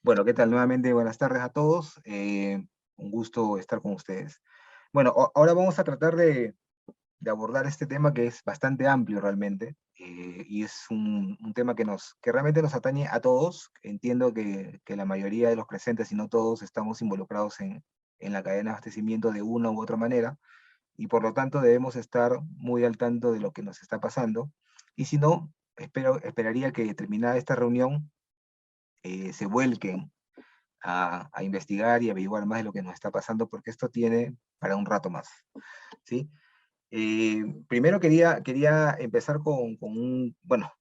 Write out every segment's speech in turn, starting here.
Bueno, ¿qué tal? Nuevamente, buenas tardes a todos. Un gusto estar con ustedes. Bueno, ahora vamos a tratar de abordar este tema que es bastante amplio realmente, y es un tema que realmente nos atañe a todos. Entiendo que la mayoría de los presentes, si no todos, estamos involucrados en la cadena de abastecimiento de una u otra manera, y por lo tanto debemos estar muy al tanto de lo que nos está pasando. Y si no, esperaría que terminada esta reunión, se vuelquen a investigar y averiguar más de lo que nos está pasando, porque esto tiene para un rato más, ¿sí? Primero quería empezar bueno,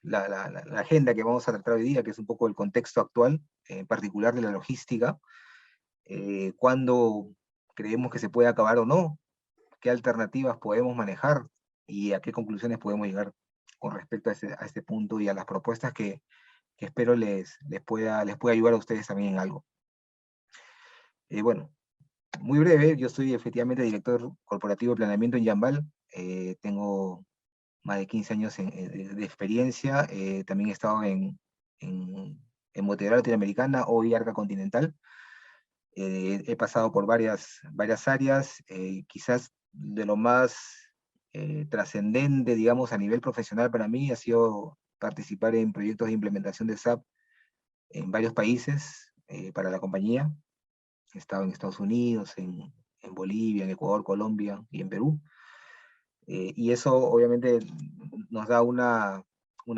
la agenda que vamos a tratar hoy día, que es un poco el contexto actual, en particular de la logística, cuándo creemos que se puede acabar o no, qué alternativas podemos manejar y a qué conclusiones podemos llegar con respecto a este punto y a las propuestas que espero les pueda ayudar a ustedes también en algo. Bueno, muy breve, yo soy efectivamente director corporativo de planeamiento en Jambal. Tengo más de 15 años de experiencia. También he estado en Motelar Latinoamericana, hoy Arca Continental. He pasado por varias áreas. Quizás de lo más trascendente, digamos, a nivel profesional para mí ha sido participar en proyectos de implementación de SAP en varios países para la compañía. He estado en Estados Unidos, en Bolivia, en Ecuador, Colombia y en Perú. Y eso obviamente nos da una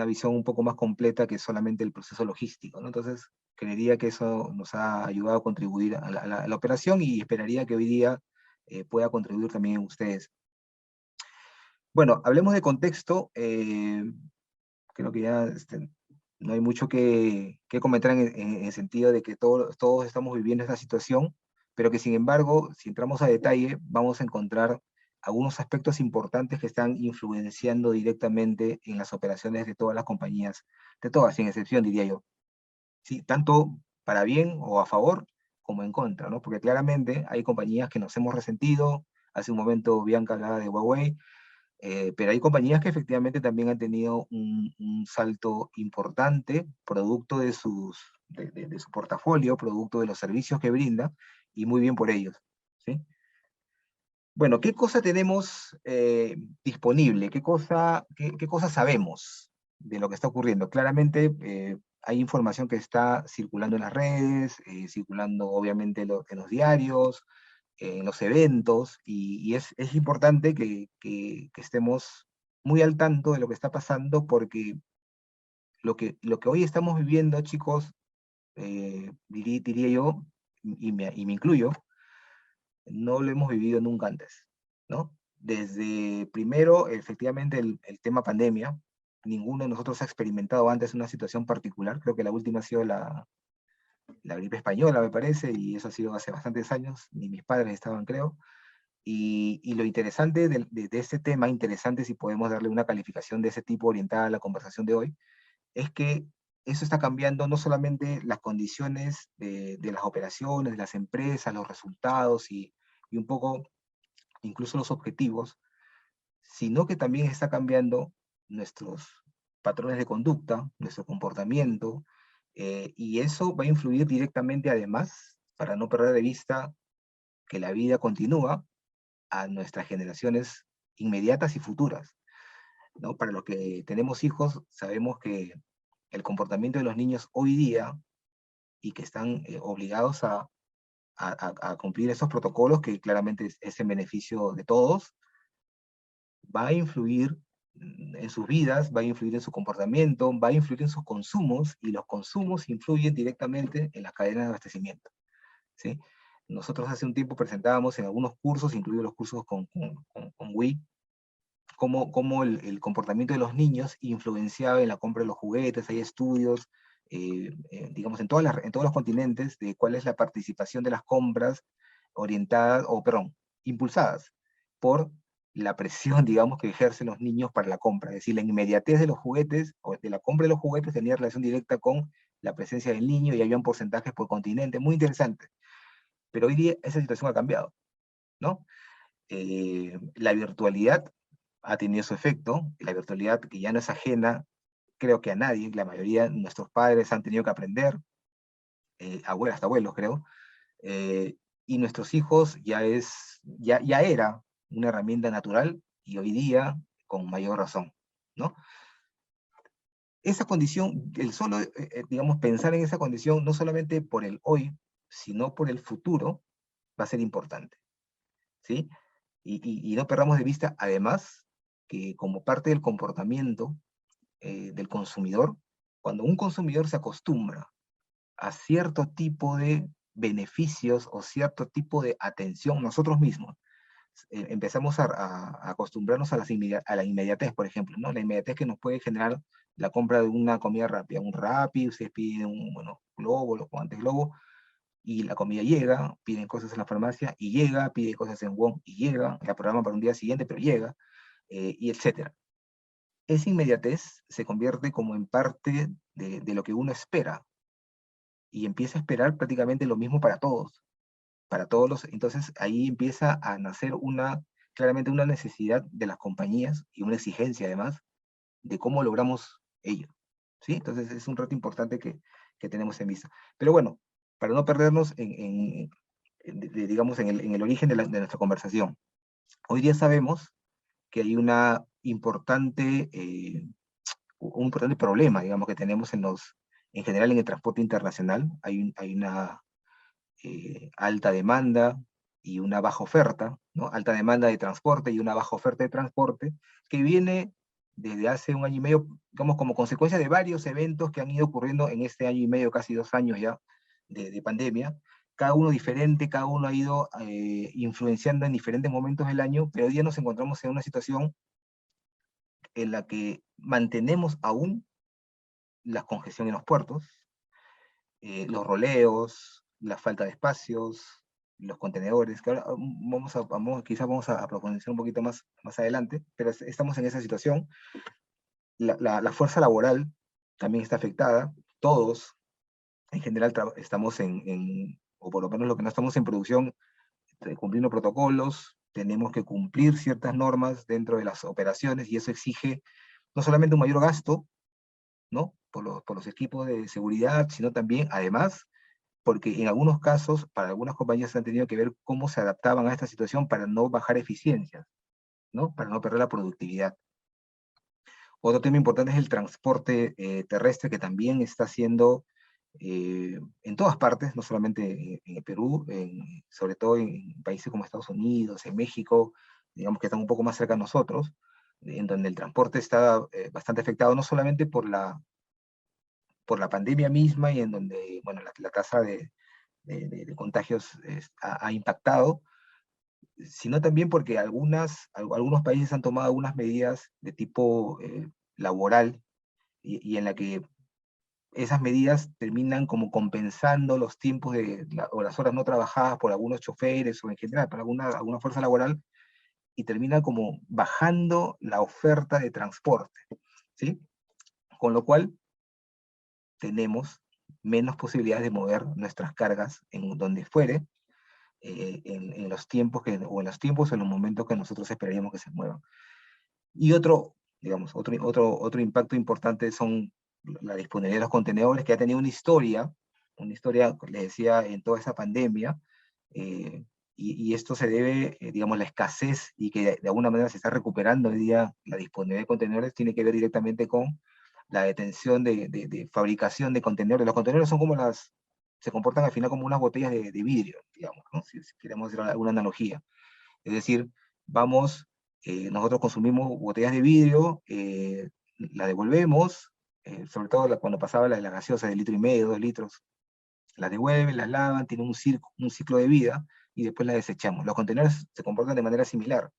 visión un poco más completa que solamente el proceso logístico, ¿no? Entonces, creería que eso nos ha ayudado a contribuir a la operación, y esperaría que hoy día pueda contribuir también ustedes. Bueno, hablemos de contexto. Creo que ya no hay mucho que comentar en el sentido de que todos estamos viviendo esta situación, pero que sin embargo, si entramos a detalle, vamos a encontrar algunos aspectos importantes que están influenciando directamente en las operaciones de todas las compañías, de todas, sin excepción, diría yo. ¿Sí? Tanto para bien o a favor como en contra, ¿no? Porque claramente hay compañías que nos hemos resentido. Hace un momento Bianca hablaba de Huawei, pero hay compañías que efectivamente también han tenido un salto importante, producto de su portafolio, producto de los servicios que brinda, y muy bien por ellos, ¿sí? Bueno, ¿qué cosa tenemos disponible? ¿Qué cosa sabemos de lo que está ocurriendo? Claramente hay información que está circulando en las redes, circulando obviamente en los diarios, en los eventos, y es importante que estemos muy al tanto de lo que está pasando, porque lo que hoy estamos viviendo, chicos, diría yo, y me incluyo, no lo hemos vivido nunca antes, ¿no? Desde primero, efectivamente, el tema pandemia. Ninguno de nosotros ha experimentado antes una situación particular. Creo que la última ha sido la gripe española, me parece, y eso ha sido hace bastantes años. Ni mis padres estaban, creo. Y lo interesante de este tema, interesante si podemos darle una calificación de ese tipo orientada a la conversación de hoy, es que eso está cambiando no solamente las condiciones de las operaciones, de las empresas, los resultados y un poco incluso los objetivos, sino que también está cambiando nuestros patrones de conducta, nuestro comportamiento, y eso va a influir directamente, además, para no perder de vista que la vida continúa, a nuestras generaciones inmediatas y futuras, ¿no? Para los que tenemos hijos, sabemos que el comportamiento de los niños hoy día, y que están obligados a cumplir esos protocolos, que claramente es en beneficio de todos, va a influir en sus vidas, va a influir en su comportamiento, va a influir en sus consumos, y los consumos influyen directamente en las cadenas de abastecimiento, ¿sí? Nosotros hace un tiempo presentábamos en algunos cursos, incluidos los cursos con Wii, cómo el comportamiento de los niños influenciaba en la compra de los juguetes. Hay estudios, digamos, en todos los continentes, de cuál es la participación de las compras orientadas, o perdón, impulsadas por la presión, digamos, que ejercen los niños para la compra. Es decir, la inmediatez de los juguetes, o de la compra de los juguetes, tenía relación directa con la presencia del niño, y habían porcentajes por continente, muy interesante. Pero hoy día esa situación ha cambiado, ¿no? La virtualidad ha tenido su efecto. La virtualidad, que ya no es ajena, creo que a nadie. La mayoría de nuestros padres han tenido que aprender. abuelos, hasta abuelos creo, y nuestros hijos ya era una herramienta natural, y hoy día con mayor razón, ¿no? Esa condición, el solo, digamos, pensar en esa condición, no solamente por el hoy, sino por el futuro, va a ser importante, ¿sí? Y no perdamos de vista, además, que como parte del comportamiento del consumidor, cuando un consumidor se acostumbra a cierto tipo de beneficios o cierto tipo de atención nosotros mismos, empezamos a acostumbrarnos a la inmediatez, por ejemplo, ¿no? La inmediatez que nos puede generar la compra de una comida rápida, un Rappi, ustedes piden un, bueno, Globo, los guantes Globo, y la comida llega, piden cosas en la farmacia y llega, piden cosas en Wong y llega, la programa para un día siguiente, pero llega, y etcétera. Esa inmediatez se convierte como en parte de lo que uno espera, y empieza a esperar prácticamente lo mismo para todos los, entonces ahí empieza a nacer claramente una necesidad de las compañías y una exigencia además de cómo logramos ello, ¿sí? Entonces es un reto importante que tenemos en vista. Pero bueno, para no perdernos digamos, en el origen de nuestra conversación, hoy día sabemos que hay un importante problema, digamos, que tenemos en general en el transporte internacional. Hay una alta demanda y una baja oferta, ¿no? Alta demanda de transporte y una baja oferta de transporte, que viene desde hace un año y medio, digamos, como consecuencia de varios eventos que han ido ocurriendo en este año y medio, casi 2 años ya de pandemia, cada uno diferente, cada uno ha ido influenciando en diferentes momentos del año, pero hoy día nos encontramos en una situación en la que mantenemos aún la congestión en los puertos, los roleos, la falta de espacios, los contenedores, que ahora quizás vamos a profundizar un poquito más adelante, pero estamos en esa situación. La fuerza laboral también está afectada, todos en general estamos o por lo menos lo que no estamos en producción, cumpliendo protocolos, tenemos que cumplir ciertas normas dentro de las operaciones, y eso exige no solamente un mayor gasto, ¿no? Por los equipos de seguridad, sino también, además, porque en algunos casos, para algunas compañías han tenido que ver cómo se adaptaban a esta situación para no bajar eficiencias, ¿no? Para no perder la productividad. Otro tema importante es el transporte terrestre, que también está siendo en todas partes, no solamente en el Perú, sobre todo en países como Estados Unidos, en México, digamos que están un poco más cerca de nosotros, en donde el transporte está bastante afectado, no solamente por la pandemia misma, y en donde, bueno, la tasa de contagios ha impactado, sino también porque algunos países han tomado algunas medidas de tipo laboral, y en la que esas medidas terminan como compensando los tiempos o las horas no trabajadas por algunos choferes o en general por alguna fuerza laboral, y terminan como bajando la oferta de transporte, ¿sí? Con lo cual tenemos menos posibilidades de mover nuestras cargas en donde fuere, en los tiempos o en los tiempos o en los momentos que nosotros esperaríamos que se muevan. Y digamos, otro impacto importante son la disponibilidad de los contenedores, que ha tenido una historia, les decía, en toda esa pandemia, eh, y esto se debe, digamos, la escasez, y que de alguna manera se está recuperando hoy día la disponibilidad de contenedores, tiene que ver directamente con la detención de fabricación de contenedores. Los contenedores son se comportan al final como unas botellas de vidrio, digamos, ¿no? Si queremos hacer alguna analogía. Es decir, nosotros consumimos botellas de vidrio, la devolvemos, sobre todo cuando pasaba la gaseosa de 1,5 litros, 2 litros, la devuelven, las lavan, tienen un ciclo de vida, y después la desechamos. Los contenedores se comportan de manera similar.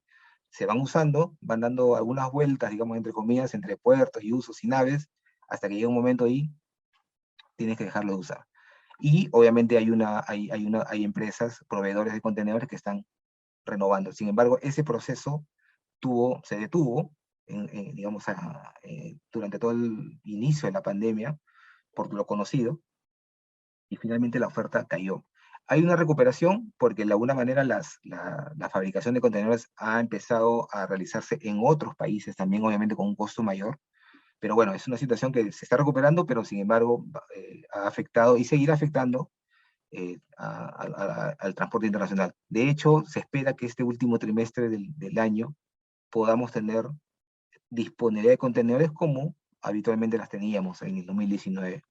Se van usando, van dando algunas vueltas, digamos, entre comillas, entre puertos y usos y naves, hasta que llega un momento ahí, tienes que dejarlo de usar. Y obviamente hay empresas, proveedores de contenedores, que están renovando. Sin embargo, ese proceso se detuvo, digamos, durante todo el inicio de la pandemia, por lo conocido, y finalmente la oferta cayó. Hay una recuperación porque de alguna manera la fabricación de contenedores ha empezado a realizarse en otros países también, obviamente con un costo mayor, Pero bueno, es una situación que se está recuperando, pero sin embargo ha afectado y seguirá afectando al transporte internacional. De hecho, se espera que este último trimestre del año podamos tener disponibilidad de contenedores como habitualmente las teníamos en el 2019.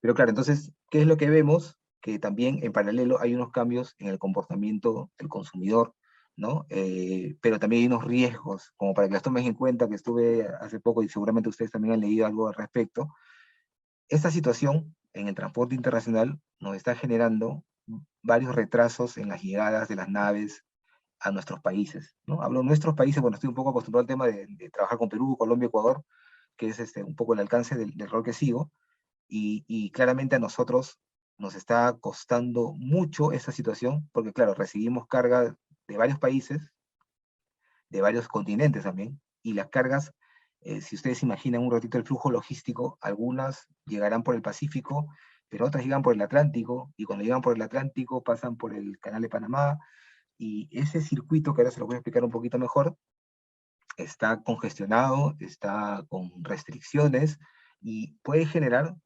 Pero claro, entonces, ¿qué es lo que vemos? Que también en paralelo hay unos cambios en el comportamiento del consumidor, ¿no? Pero también hay unos riesgos, como para que las tomes en cuenta, que estuve hace poco y seguramente ustedes también han leído algo al respecto. Esta situación en el transporte internacional nos está generando varios retrasos en las llegadas de las naves a nuestros países, ¿no? Hablo de nuestros países, bueno, estoy un poco acostumbrado al tema de trabajar con Perú, Colombia, Ecuador, que es un poco el alcance del rol que sigo, y claramente a nosotros nos está costando mucho esa situación, porque claro, recibimos carga de varios países, de varios continentes también, y las cargas, si ustedes imaginan un ratito el flujo logístico, algunas llegarán por el Pacífico, pero otras llegan por el Atlántico, y cuando llegan por el Atlántico pasan por el Canal de Panamá, y ese circuito, que ahora se lo voy a explicar un poquito mejor, está congestionado, está con restricciones, y puede generar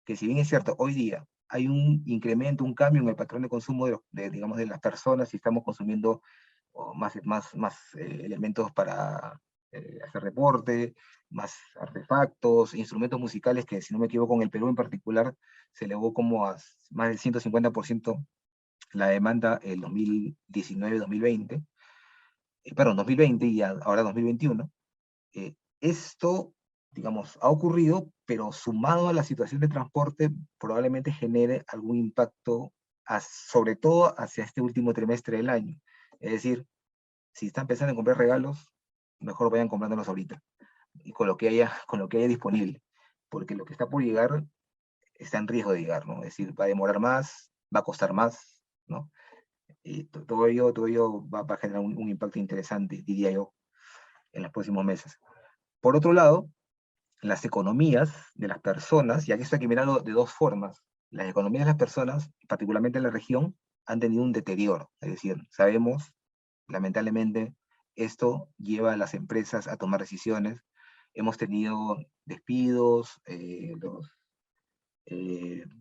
que, si bien es cierto, hoy día hay un incremento, un cambio en el patrón de consumo digamos, de las personas, y estamos consumiendo más elementos para hacer deporte, más artefactos, instrumentos musicales, que si no me equivoco en el Perú en particular se elevó como a más del 150% la demanda el 2019-2020, perdón, 2020 y ahora 2021. Esto, digamos, ha ocurrido, pero sumado a la situación de transporte, probablemente genere algún impacto, sobre todo hacia este último trimestre del año. Es decir, si están pensando en comprar regalos, mejor vayan comprándolos ahorita, y con lo que haya disponible, porque lo que está por llegar está en riesgo de llegar, ¿no? Es decir, va a demorar más, va a costar más, ¿no? Y todo ello va a generar un impacto interesante, diría yo, en los próximos meses. Por otro lado, las economías de las personas, y aquí esto hay que mirarlo de dos formas. Las economías de las personas, particularmente en la región, han tenido un deterioro. Es decir, sabemos, lamentablemente, esto lleva a las empresas a tomar decisiones. Hemos tenido despidos,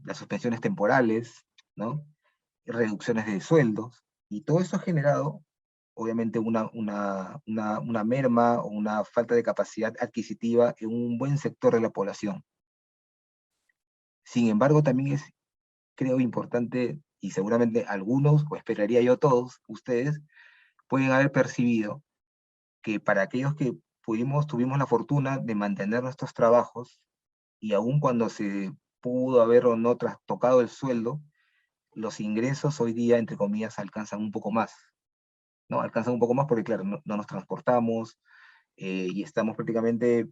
las suspensiones temporales, ¿no? Reducciones de sueldos, y todo eso ha generado, obviamente, una merma o una falta de capacidad adquisitiva en un buen sector de la población. Sin embargo, también es, creo, importante, y seguramente algunos, o esperaría yo todos, ustedes, pueden haber percibido que para aquellos que tuvimos la fortuna de mantener nuestros trabajos, y aun cuando se pudo haber o no trastocado el sueldo, los ingresos hoy día, entre comillas, alcanzan un poco más, ¿no? Alcanzan un poco más porque, claro, no nos transportamos, y estamos prácticamente,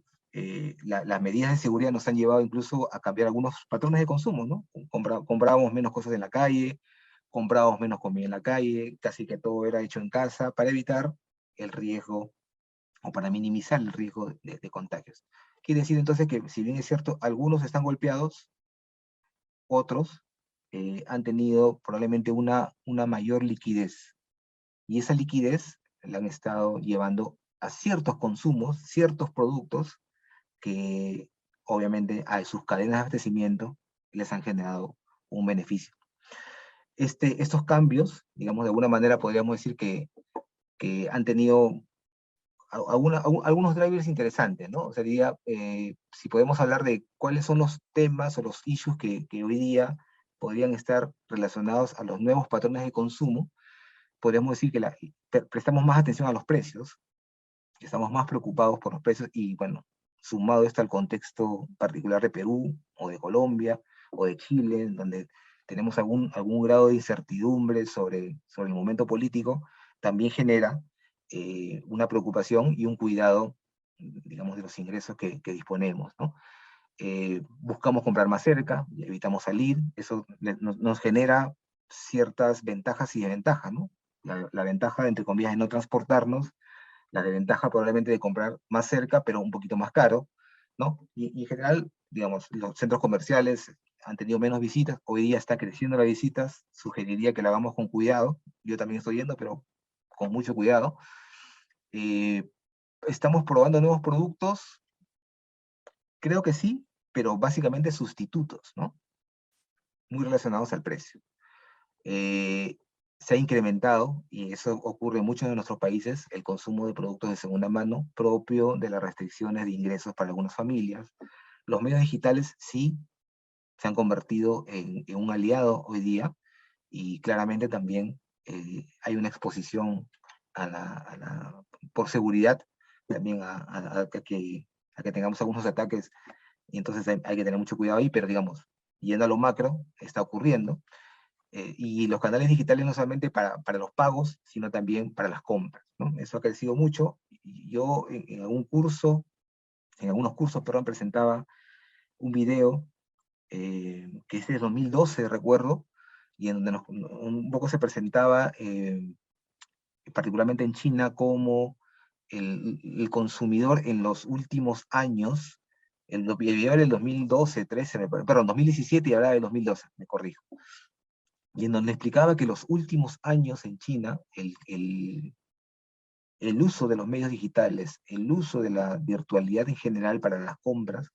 las medidas de seguridad nos han llevado incluso a cambiar algunos patrones de consumo, ¿no? Comprábamos menos cosas en la calle, comprábamos menos comida en la calle, casi que todo era hecho en casa para evitar el riesgo, o para minimizar el riesgo de contagios. Quiere decir entonces que, si bien es cierto, algunos están golpeados, otros han tenido probablemente una mayor liquidez, y esa liquidez la han estado llevando a ciertos consumos, ciertos productos que obviamente a sus cadenas de abastecimiento les han generado un beneficio. Estos cambios, digamos, de alguna manera podríamos decir que han tenido algunos drivers interesantes, ¿no? O sea, diría, si podemos hablar de cuáles son los temas o los issues que hoy día podrían estar relacionados a los nuevos patrones de consumo, podríamos decir que prestamos más atención a los precios, que estamos más preocupados por los precios, y bueno, sumado esto al contexto particular de Perú, o de Colombia, o de Chile, en donde tenemos algún grado de incertidumbre sobre el momento político, también genera una preocupación y un cuidado, digamos, de los ingresos que disponemos, ¿no? Buscamos comprar más cerca, evitamos salir, eso nos genera ciertas ventajas y desventajas, ¿no? La ventaja, entre comillas, de no transportarnos, la desventaja probablemente de comprar más cerca, pero un poquito más caro, ¿no? Y en general, digamos, los centros comerciales han tenido menos visitas, hoy día está creciendo las visitas, sugeriría que la hagamos con cuidado, yo también estoy yendo, pero con mucho cuidado. Eh, Estamos probando nuevos productos, Creo que sí, pero básicamente sustitutos, ¿no? Muy relacionados al precio. Eh, Se ha incrementado, y eso ocurre en muchos de nuestros países, el consumo de productos de segunda mano propio de las restricciones de ingresos para algunas familias. Los medios digitales sí se han convertido en un aliado hoy día, y claramente también hay una exposición por seguridad también a que tengamos algunos ataques, y entonces hay que tener mucho cuidado ahí, pero digamos, yendo a lo macro, está ocurriendo. Y los canales digitales no solamente para los pagos, sino también para las compras, ¿no? Eso ha crecido mucho. Y yo en algunos cursos, perdón, presentaba un video que es de 2012, recuerdo, y en donde un poco se presentaba, particularmente en China, como el consumidor en los últimos años, el video era el 2012, 13, perdón, 2017, y hablaba del 2012, me corrijo, y en donde explicaba que los últimos años en China, el uso de los medios digitales, el uso de la virtualidad en general para las compras,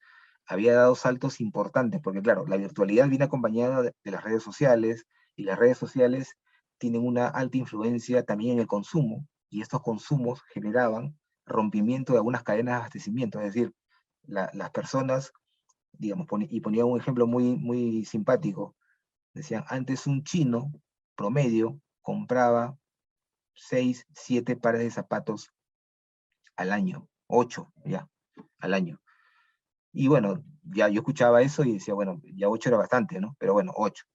había dado saltos importantes, porque claro, la virtualidad viene acompañada de las redes sociales, y las redes sociales tienen una alta influencia también en el consumo, y estos consumos generaban rompimiento de algunas cadenas de abastecimiento, es decir, las personas, digamos, y ponía un ejemplo muy, muy simpático, decían, antes un chino promedio compraba 6, 7 pares de zapatos al año, 8 ya, al año. Y bueno, ya yo escuchaba eso y decía, bueno, ya 8 era bastante, ¿no? Pero bueno, 8.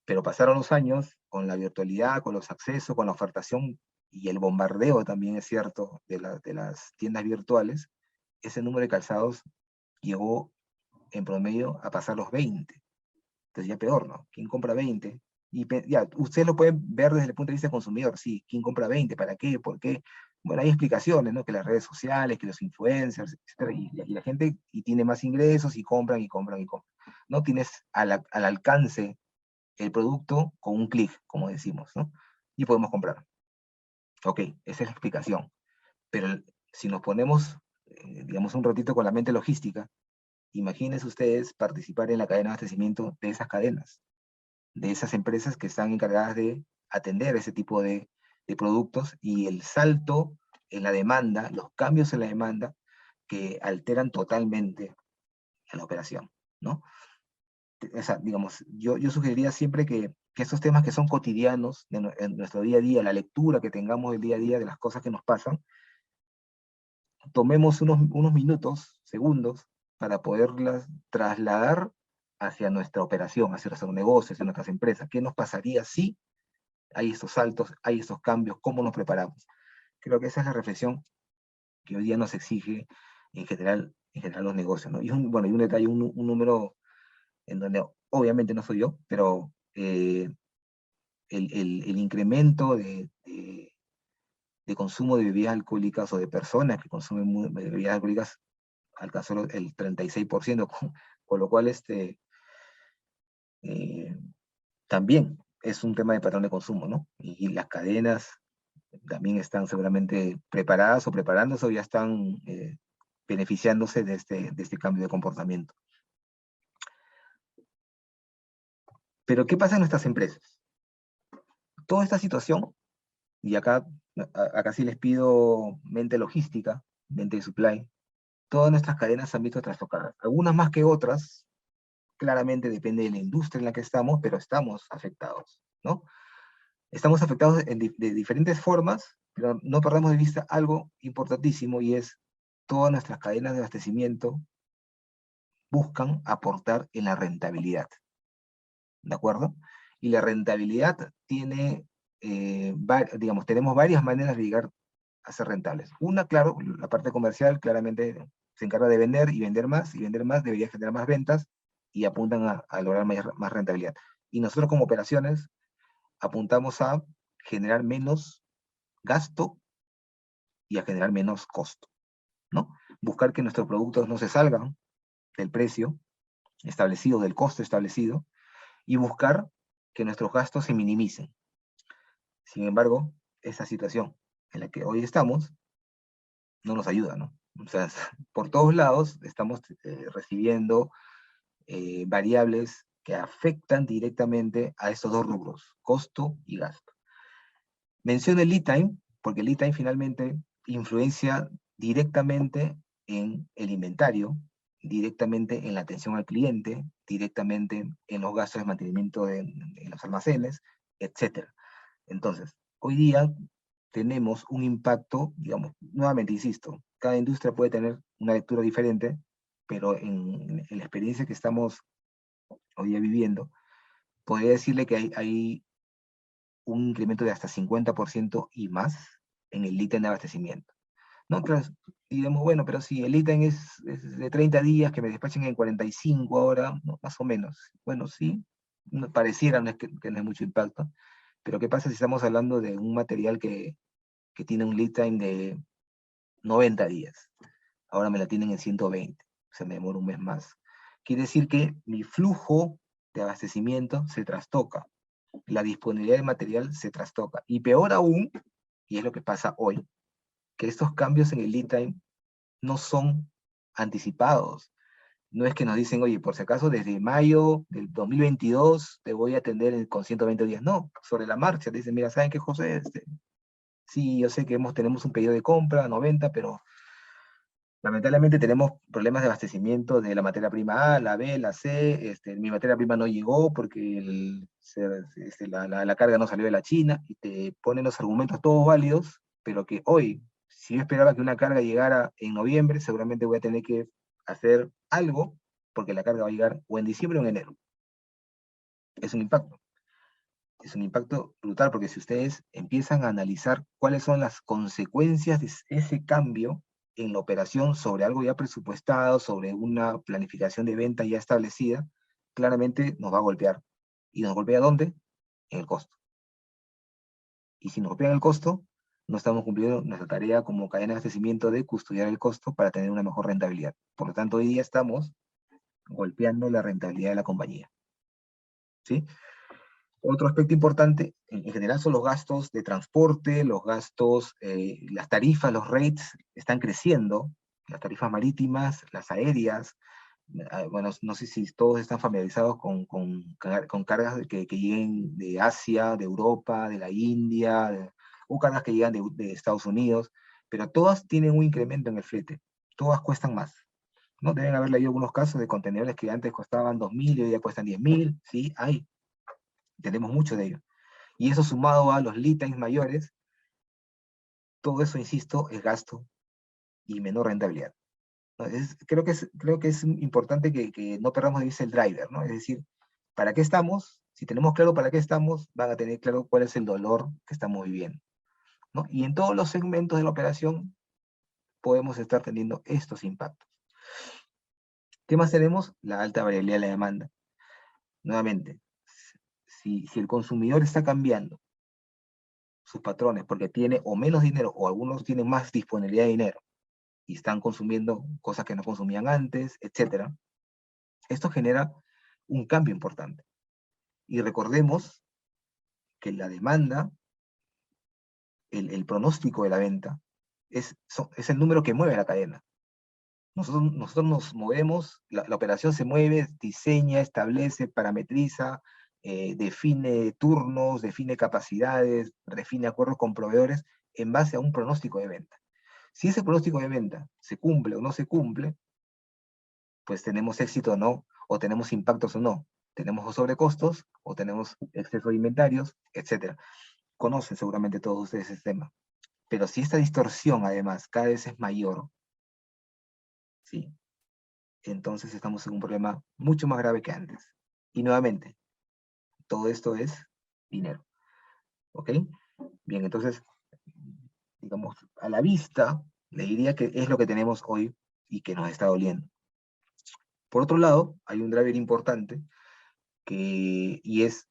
Pero pasaron los años con la virtualidad, con los accesos, con la ofertación y el bombardeo también, es cierto, de las tiendas virtuales, ese número de calzados llegó en promedio a pasar los 20. Entonces ya peor, ¿no? ¿Quién compra 20? Y ya, ustedes lo pueden ver desde el punto de vista del consumidor, sí, ¿quién compra 20? ¿Para qué? ¿Por qué? Bueno, hay explicaciones, ¿no? Que las redes sociales, que los influencers, etcétera, y la gente y tiene más ingresos y compran y compran y compran. No tienes al alcance el producto con un clic, como decimos, ¿no? Y podemos comprar. Ok, esa es la explicación. Pero si nos ponemos, digamos, un ratito con la mente logística, imagínense ustedes participar en la cadena de abastecimiento de esas cadenas, de esas empresas que están encargadas de atender ese tipo de productos, y el salto en la demanda, los cambios en la demanda que alteran totalmente a la operación, ¿no? O sea, digamos, yo sugeriría siempre que estos temas que son cotidianos en nuestro día a día, la lectura que tengamos del día a día de las cosas que nos pasan, tomemos unos minutos, segundos, para poderlas trasladar hacia nuestra operación, hacia nuestro negocio, hacia nuestras empresas. ¿Qué nos pasaría si hay estos saltos, hay estos cambios? ¿Cómo nos preparamos? Creo que esa es la reflexión que hoy día nos exige en general los negocios, ¿no? Y bueno, y un detalle, un número en donde obviamente no soy yo, pero el incremento de consumo de bebidas alcohólicas, o de personas que consumen bebidas alcohólicas, alcanzó el 36%, con lo cual eh, también es un tema de patrón de consumo, ¿no? Y las cadenas también están seguramente preparadas o preparándose, o ya están beneficiándose de este cambio de comportamiento. Pero ¿qué pasa en nuestras empresas? Toda esta situación, y acá sí les pido mente logística, mente de supply, todas nuestras cadenas se han visto trastocadas, algunas más que otras, claramente depende de la industria en la que estamos, pero estamos afectados, ¿no? Estamos afectados de diferentes formas, pero no perdamos de vista algo importantísimo, y es todas nuestras cadenas de abastecimiento buscan aportar en la rentabilidad, ¿de acuerdo? Y la rentabilidad tiene, digamos, tenemos varias maneras de llegar a ser rentables. Una, claro, la parte comercial claramente se encarga de vender y vender más, y vender más debería generar más ventas, y apuntan a lograr más rentabilidad. Y nosotros como operaciones apuntamos a generar menos gasto y a generar menos costo, ¿no? Buscar que nuestros productos no se salgan del precio establecido, del costo establecido, y buscar que nuestros gastos se minimicen. Sin embargo, esa situación en la que hoy estamos no nos ayuda, ¿no? O sea, por todos lados estamos recibiendo variables que afectan directamente a estos dos rubros, costo y gasto. Menciono el lead time, porque el lead time finalmente influencia directamente en el inventario, directamente en la atención al cliente, directamente en los gastos de mantenimiento en los almacenes, etc. Entonces, hoy día tenemos un impacto, digamos, nuevamente insisto, cada industria puede tener una lectura diferente, pero en la experiencia que estamos hoy día viviendo, podría decirle que hay un incremento de hasta 50% y más en el ítem de abastecimiento. No, claro, diremos, bueno, pero si el ítem es de 30 días, que me despachen en 45 ahora, no, más o menos. Bueno, sí, no, pareciera que no es mucho impacto, pero ¿qué pasa si estamos hablando de un material que tiene un lead time de 90 días? Ahora me la tienen en 120, o sea, me demora un mes más. Quiere decir que mi flujo de abastecimiento se trastoca, la disponibilidad de material se trastoca. Y peor aún, y es lo que pasa hoy, que estos cambios en el lead time no son anticipados. No es que nos dicen, oye, por si acaso desde mayo del 2022 te voy a atender con 120 días. No, sobre la marcha. Te dicen, mira, ¿saben qué, José? Sí, yo sé que tenemos un pedido de compra, 90, pero lamentablemente tenemos problemas de abastecimiento de la materia prima A, la B, la C. Mi materia prima no llegó porque la carga no salió de la China, y te ponen los argumentos todos válidos, pero que hoy, si yo esperaba que una carga llegara en noviembre, seguramente voy a tener que hacer algo porque la carga va a llegar o en diciembre o en enero. Es un impacto. Es un impacto brutal, porque si ustedes empiezan a analizar cuáles son las consecuencias de ese cambio en la operación sobre algo ya presupuestado, sobre una planificación de venta ya establecida, claramente nos va a golpear. ¿Y nos golpea dónde? En el costo. Y si nos golpea en el costo, no estamos cumpliendo nuestra tarea como cadena de abastecimiento de custodiar el costo para tener una mejor rentabilidad. Por lo tanto, hoy día estamos golpeando la rentabilidad de la compañía. ¿Sí? Otro aspecto importante, en general, son los gastos de transporte, los gastos, las tarifas, los rates están creciendo, las tarifas marítimas, las aéreas. Bueno, no sé si todos están familiarizados con cargas que lleguen de Asia, de Europa, de la India, o cargas que llegan de Estados Unidos, pero todas tienen un incremento en el flete, todas cuestan más. ¿No? Deben haber leído algunos casos de contenedores que antes costaban 2.000 y hoy ya cuestan 10.000, sí, hay, tenemos mucho de ello. Y eso sumado a los lead times mayores, todo eso, insisto, es gasto y menor rentabilidad. ¿No? Creo que es importante que no perdamos de vista el driver, ¿no? Es decir, ¿para qué estamos? Si tenemos claro para qué estamos, van a tener claro cuál es el dolor que estamos viviendo, ¿no? Y en todos los segmentos de la operación podemos estar teniendo estos impactos. ¿Qué más tenemos? La alta variabilidad de la demanda. Nuevamente, si el consumidor está cambiando sus patrones porque tiene o menos dinero o algunos tienen más disponibilidad de dinero y están consumiendo cosas que no consumían antes, etc. Esto genera un cambio importante. Y recordemos que la demanda, el pronóstico de la venta, es el número que mueve la cadena. Nosotros nos movemos, la operación se mueve, diseña, establece, parametriza, define turnos, define capacidades, define acuerdos con proveedores en base a un pronóstico de venta. Si ese pronóstico de venta se cumple o no se cumple, pues tenemos éxito o no, o tenemos impactos o no. Tenemos sobrecostos, o tenemos exceso de inventarios, etc. Conocen seguramente todos ustedes ese tema. Pero si esta distorsión, además, cada vez es mayor, ¿sí? Entonces estamos en un problema mucho más grave que antes. Y nuevamente, todo esto es dinero. ¿Ok? Bien, entonces, digamos, a la vista, le diría que es lo que tenemos hoy y que nos está doliendo. Por otro lado, hay un driver importante y es,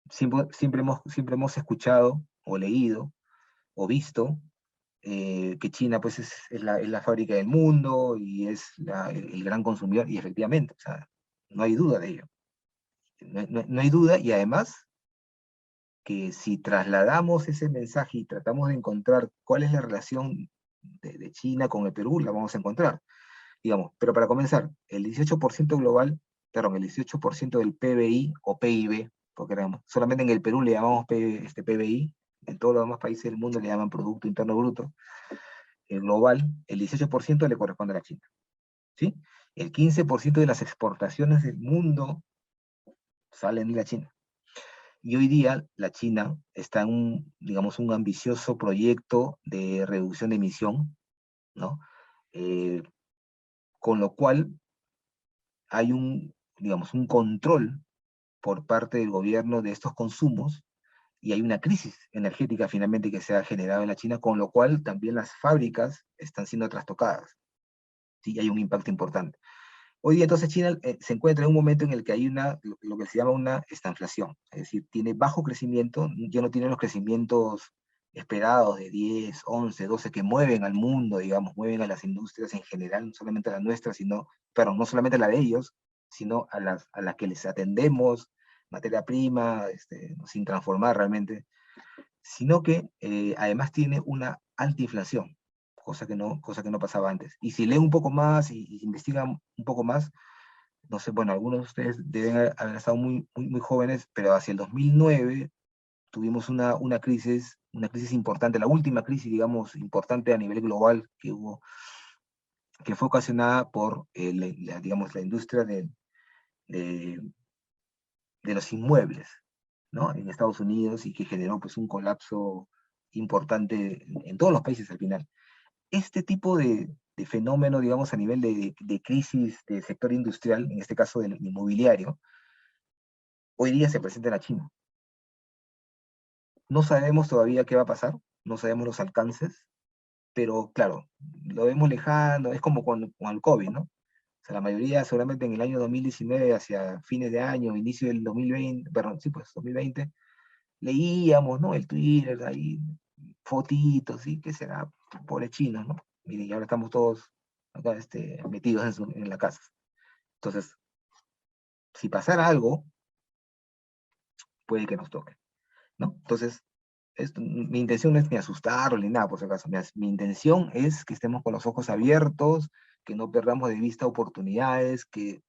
siempre hemos escuchado o leído o visto que China pues es la fábrica del mundo y es el gran consumidor, y efectivamente, o sea, no hay duda de ello. No hay duda, y además que si trasladamos ese mensaje y tratamos de encontrar cuál es la relación de China con el Perú, la vamos a encontrar, digamos. Pero para comenzar, el 18% global, perdón, el 18% del PBI o PIB, porque solamente en el Perú le llamamos PBI, en todos los demás países del mundo le llaman Producto Interno Bruto, el global, el 18% le corresponde a la China, ¿sí? El 15% de las exportaciones del mundo salen de la China. Y hoy día la China está en digamos, un ambicioso proyecto de reducción de emisión, ¿no? Con lo cual hay digamos, un control por parte del gobierno de estos consumos y hay una crisis energética finalmente que se ha generado en la China, con lo cual también las fábricas están siendo trastocadas. Sí, hay un impacto importante. Hoy día entonces China se encuentra en un momento en el que hay lo que se llama una estanflación, es decir, tiene bajo crecimiento, ya no tiene los crecimientos esperados de 10, 11, 12 que mueven al mundo, digamos, mueven a las industrias en general, no solamente a la nuestra, pero no solamente a la de ellos, sino a las que les atendemos, materia prima, sin transformar realmente, sino que además tiene una alta inflación, cosa que no pasaba antes. Y si leen un poco más y investigan un poco más, no sé, bueno, algunos de ustedes deben haber estado muy jóvenes, pero hacia el 2009 tuvimos una crisis importante, la última crisis, digamos, importante a nivel global que hubo, que fue ocasionada por, digamos, la industria de, de los inmuebles, ¿no? En Estados Unidos y que generó pues un colapso importante en todos los países al final. Este tipo de fenómeno, digamos, a nivel de crisis del sector industrial, en este caso del inmobiliario, hoy día se presenta en la China. No sabemos todavía qué va a pasar, no sabemos los alcances, pero claro, lo vemos lejano, es como con el COVID, ¿no? O sea, la mayoría seguramente en el año 2019, hacia fines de año, inicio del 2020, perdón, sí, pues 2020, leíamos, ¿no? El Twitter, ahí, fotitos, ¿sí? ¿Qué será? Pobres chinos, ¿no? Miren, y ahora estamos todos acá metidos en la casa. Entonces, si pasara algo, puede que nos toque, ¿no? Entonces, mi intención no es ni asustar ni nada, por si acaso. Mi intención es que estemos con los ojos abiertos, que no perdamos de vista oportunidades, que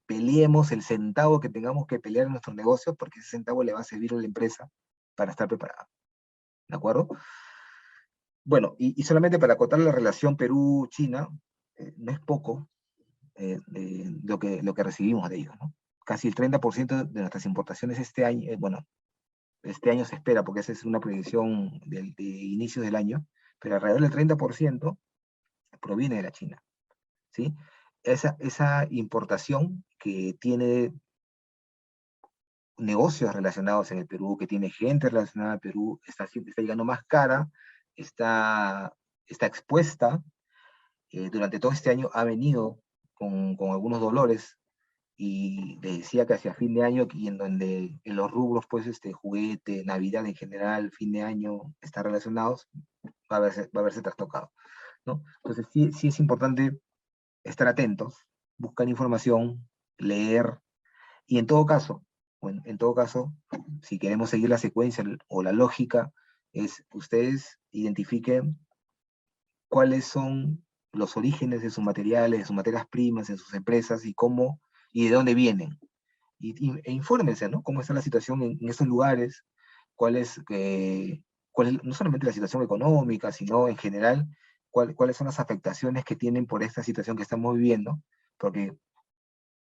peleemos el centavo que tengamos que pelear en nuestros negocios, porque ese centavo le va a servir a la empresa para estar preparada. ¿De acuerdo? Bueno, y solamente para acotar la relación Perú-China, no es poco lo que recibimos de ellos, ¿no? Casi el 30% de nuestras importaciones este año, bueno, este año se espera, porque esa es una proyección de inicios del año, pero alrededor del 30% proviene de la China, ¿sí? Esa importación que tiene negocios relacionados en el Perú, que tiene gente relacionada al Perú, está llegando más cara, está expuesta, durante todo este año ha venido con algunos dolores, y les decía que hacia fin de año, y en donde en los rubros, pues, juguete, Navidad en general, fin de año, están relacionados, va a verse trastocado, ¿no? Entonces sí es importante estar atentos, buscar información, leer, y en todo caso, en todo caso, si queremos seguir la secuencia o la lógica, es ustedes identifiquen cuáles son los orígenes de sus materiales, de sus materias primas, de sus empresas, y cómo y de dónde vienen. E infórmense, ¿no? Cómo está la situación en estos lugares, cuál es, no solamente la situación económica, sino en general, cuáles son las afectaciones que tienen por esta situación que estamos viviendo, porque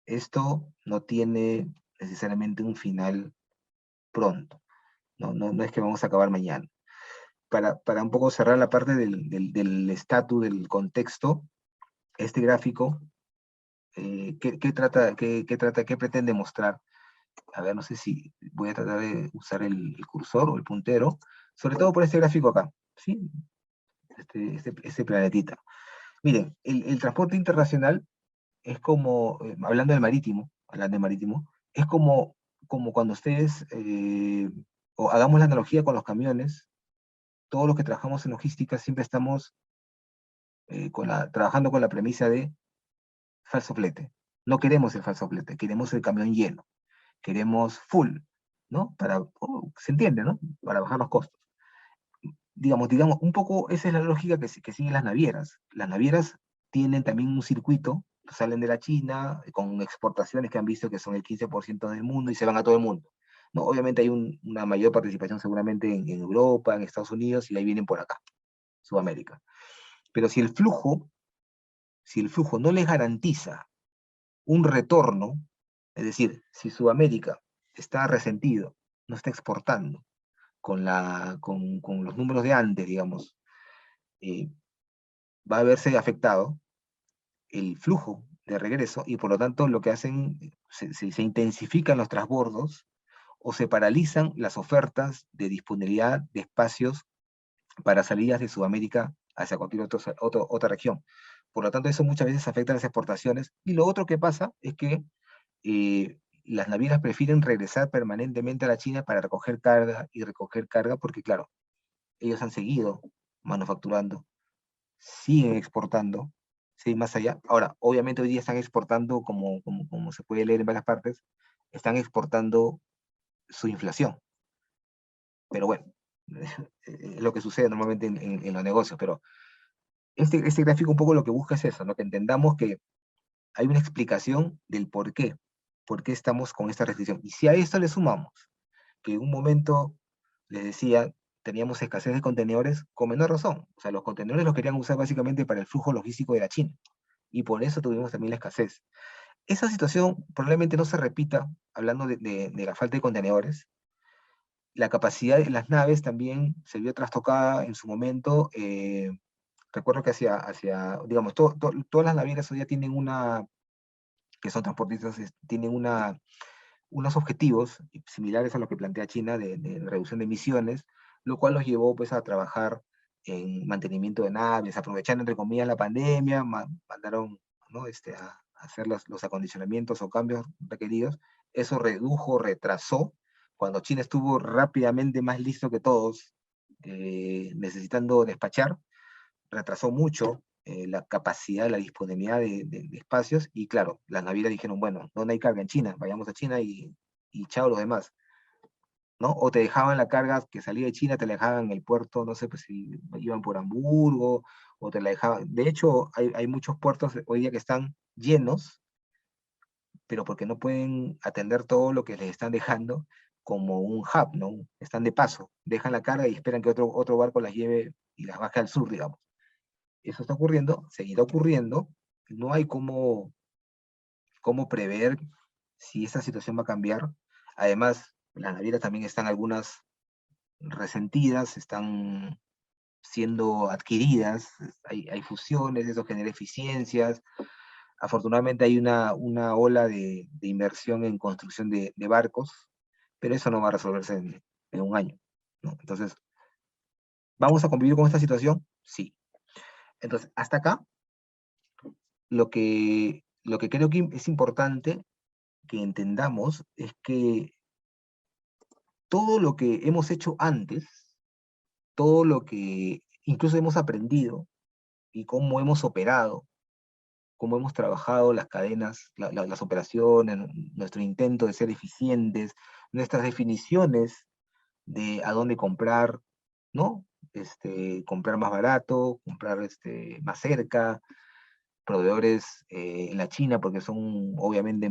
esto no tiene necesariamente un final pronto, no es que vamos a acabar mañana. Para un poco cerrar la parte del estatus, del contexto, este gráfico, ¿qué pretende mostrar? A ver, no sé si voy a tratar de usar el cursor o el puntero, sobre todo por este gráfico acá, ¿sí? Este planetita. Miren, el transporte internacional es como, hablando de marítimo, es como cuando ustedes, o hagamos la analogía con los camiones, todos los que trabajamos en logística siempre estamos trabajando con la premisa de falso flete. No queremos el falso flete, queremos el camión lleno, queremos full, ¿no? ¿Se entiende, ¿no? Para bajar los costos. digamos, un poco esa es la lógica que siguen las navieras. Las navieras tienen también un circuito, salen de la China con exportaciones que han visto que son el 15% del mundo y se van a todo el mundo. ¿No? Obviamente hay una mayor participación seguramente en Europa, en Estados Unidos, y ahí vienen por acá, Sudamérica. Pero si el flujo no les garantiza un retorno, es decir, si Sudamérica está resentido, no está exportando con los números de antes, digamos, eh, va a verse afectado el flujo de regreso y por lo tanto lo que hacen, se intensifican los transbordos o se paralizan las ofertas de disponibilidad de espacios para salidas de Sudamérica hacia cualquier otra región. Por lo tanto, eso muchas veces afecta a las exportaciones. Y lo otro que pasa es que las navieras prefieren regresar permanentemente a la China para recoger carga, porque claro, ellos han seguido manufacturando, siguen exportando, sí, más allá. Ahora, obviamente hoy día están exportando, como se puede leer en varias partes, están exportando su inflación. Pero bueno, es lo que sucede normalmente en los negocios. Pero este gráfico un poco lo que busca es eso, ¿no? Que entendamos que hay una explicación del por qué estamos con esta restricción. Y si a esto le sumamos que en un momento, les decía, teníamos escasez de contenedores, con menor razón. O sea, los contenedores los querían usar básicamente para el flujo logístico de la China. Y por eso tuvimos también la escasez. Esa situación probablemente no se repita, hablando de la falta de contenedores. La capacidad de las naves también se vio trastocada en su momento. Recuerdo que digamos, todas las navieras hoy día tienen que son transportistas, tienen unos objetivos similares a lo que plantea China de reducción de emisiones, lo cual los llevó pues a trabajar en mantenimiento de naves, aprovechando entre comillas la pandemia, mandaron, ¿no? A hacer los acondicionamientos o cambios requeridos. Eso redujo, retrasó, cuando China estuvo rápidamente más listo que todos, necesitando despachar, retrasó mucho la capacidad, la disponibilidad de espacios, y claro, las navieras dijeron, bueno, ¿dónde hay carga? En China, vayamos a China y chao los demás, ¿no? O te dejaban la carga que salía de China, te la dejaban en el puerto, no sé, pues si iban por Hamburgo, o te la dejaban. De hecho, hay muchos puertos hoy día que están llenos, pero porque no pueden atender todo lo que les están dejando como un hub, ¿no? Están de paso, dejan la carga y esperan que otro barco las lleve y las baje al sur, digamos. Eso está ocurriendo, seguirá ocurriendo, no hay cómo prever si esta situación va a cambiar. Además, las navieras también están algunas resentidas, están siendo adquiridas, hay fusiones, eso genera eficiencias. Afortunadamente hay una ola de inversión en construcción de barcos, pero eso no va a resolverse en un año, ¿no? Entonces, ¿vamos a convivir con esta situación? Sí. Entonces, hasta acá, lo que creo que es importante que entendamos es que todo lo que hemos hecho antes, todo lo que incluso hemos aprendido y cómo hemos operado, cómo hemos trabajado las cadenas, las operaciones, nuestro intento de ser eficientes, nuestras definiciones de a dónde comprar, ¿no? Comprar más barato, comprar más cerca, proveedores en la China, porque son obviamente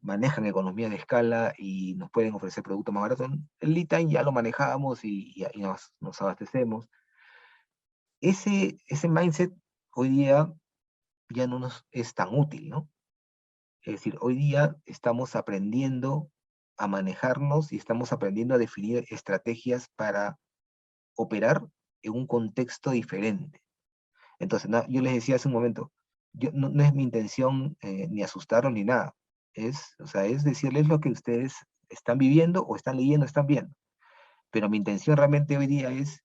manejan economía de escala y nos pueden ofrecer productos más baratos. El lead time ya lo manejamos y nos abastecemos. Ese mindset hoy día ya no nos es tan útil, ¿no? Es decir, hoy día estamos aprendiendo a manejarnos y estamos aprendiendo a definir estrategias para operar en un contexto diferente. Entonces, yo les decía hace un momento, no es mi intención ni asustarlos ni nada. O sea, es decirles lo que ustedes están viviendo o están leyendo, están viendo. Pero mi intención realmente hoy día es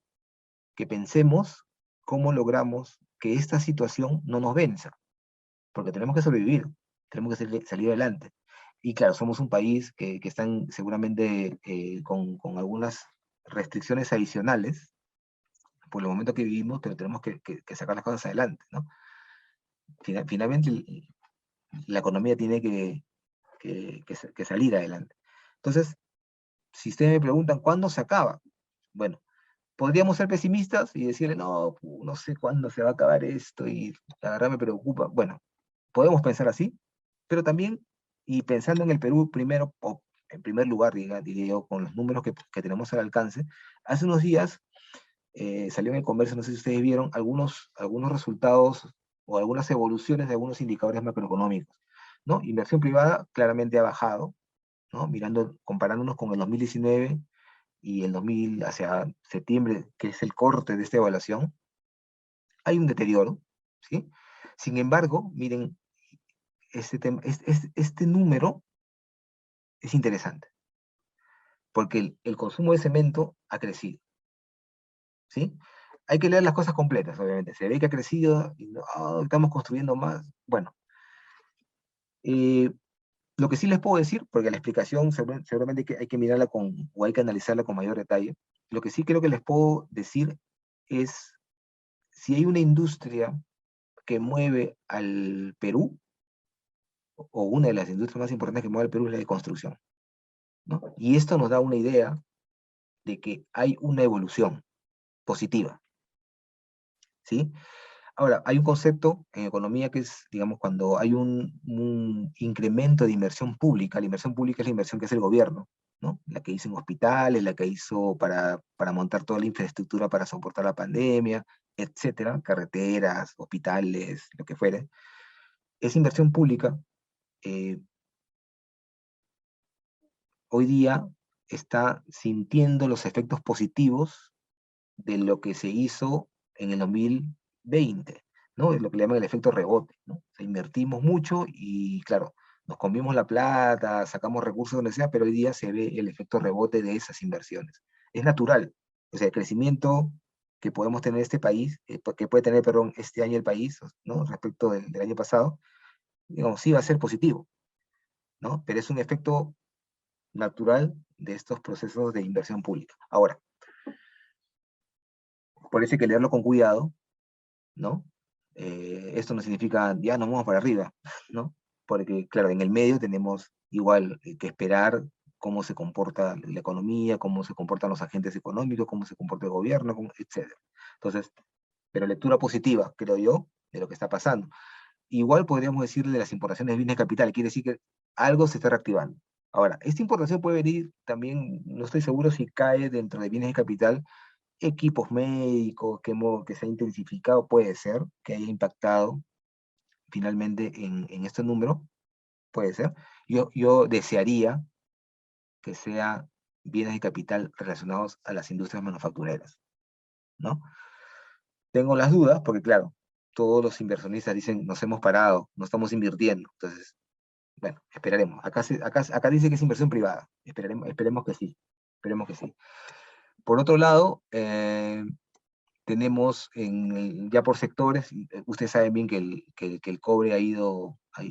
que pensemos cómo logramos que esta situación no nos venza, porque tenemos que sobrevivir, tenemos que salir adelante. Y claro, somos un país que están seguramente con algunas restricciones adicionales por el momento que vivimos, pero tenemos que sacar las cosas adelante, ¿no? Finalmente, la economía tiene que salir adelante. Entonces, si ustedes me preguntan, ¿cuándo se acaba? Bueno, Podríamos ser pesimistas y decirle, no, no sé cuándo se va a acabar esto y la verdad me preocupa. Bueno, podemos pensar así, pero también, y pensando en el Perú primero, o en primer lugar, diría yo, con los números que tenemos al alcance, hace unos días salió en el comercio, no sé si ustedes vieron, algunos resultados o algunas evoluciones de algunos indicadores macroeconómicos, ¿no? Inversión privada claramente ha bajado, ¿no? Mirando, comparándonos con el 2019 y el 2000 hacia septiembre, que es el corte de esta evaluación, hay un deterioro, ¿sí? Sin embargo, miren, este número es interesante, porque el consumo de cemento ha crecido, ¿sí? Hay que leer las cosas completas, obviamente. Se ve que ha crecido, y estamos construyendo más. Bueno, eh, lo que sí les puedo decir, porque la explicación seguramente hay que mirarla o hay que analizarla con mayor detalle, lo que sí creo que les puedo decir es si hay una industria que mueve al Perú, o una de las industrias más importantes que mueve al Perú es la de construcción, ¿no? Y esto nos da una idea de que hay una evolución positiva, ¿sí? Ahora, hay un concepto en economía que es, digamos, cuando hay un incremento de inversión pública. La inversión pública es la inversión que hace el gobierno, ¿no? La que hizo en hospitales, la que hizo para montar toda la infraestructura para soportar la pandemia, etcétera, carreteras, hospitales, lo que fuere. Esa inversión pública eh, hoy día está sintiendo los efectos positivos de lo que se hizo en el 2020, ¿no? Es lo que le llaman el efecto rebote, ¿no? O sea, invertimos mucho y, claro, nos comimos la plata, sacamos recursos donde sea, pero hoy día se ve el efecto rebote de esas inversiones. Es natural. O sea, el crecimiento que podemos tener en este país, que puede tener, perdón, este año el país, ¿no? Respecto del año pasado, digamos, sí va a ser positivo, ¿no? Pero es un efecto natural de estos procesos de inversión pública. Ahora, por eso hay que leerlo con cuidado, ¿no? Esto no significa, ya nos vamos para arriba, ¿no? Porque, claro, en el medio tenemos igual que esperar cómo se comporta la economía, cómo se comportan los agentes económicos, cómo se comporta el gobierno, etc. Entonces, pero lectura positiva, creo yo, de lo que está pasando. Igual podríamos decirle de las importaciones de bienes de capital, quiere decir que algo se está reactivando. Ahora, esta importación puede venir también, no estoy seguro si cae dentro de bienes de capital, equipos médicos, que se ha intensificado, puede ser, que haya impactado finalmente en este número, puede ser. Yo desearía que sea bienes de capital relacionados a las industrias manufactureras, ¿no? Tengo las dudas porque, claro, todos los inversionistas dicen, nos hemos parado, no estamos invirtiendo. Entonces, bueno, esperaremos. Acá dice que es inversión privada. Esperemos que sí. Esperemos que sí. Por otro lado, tenemos ya por sectores, ustedes saben bien que el cobre ahí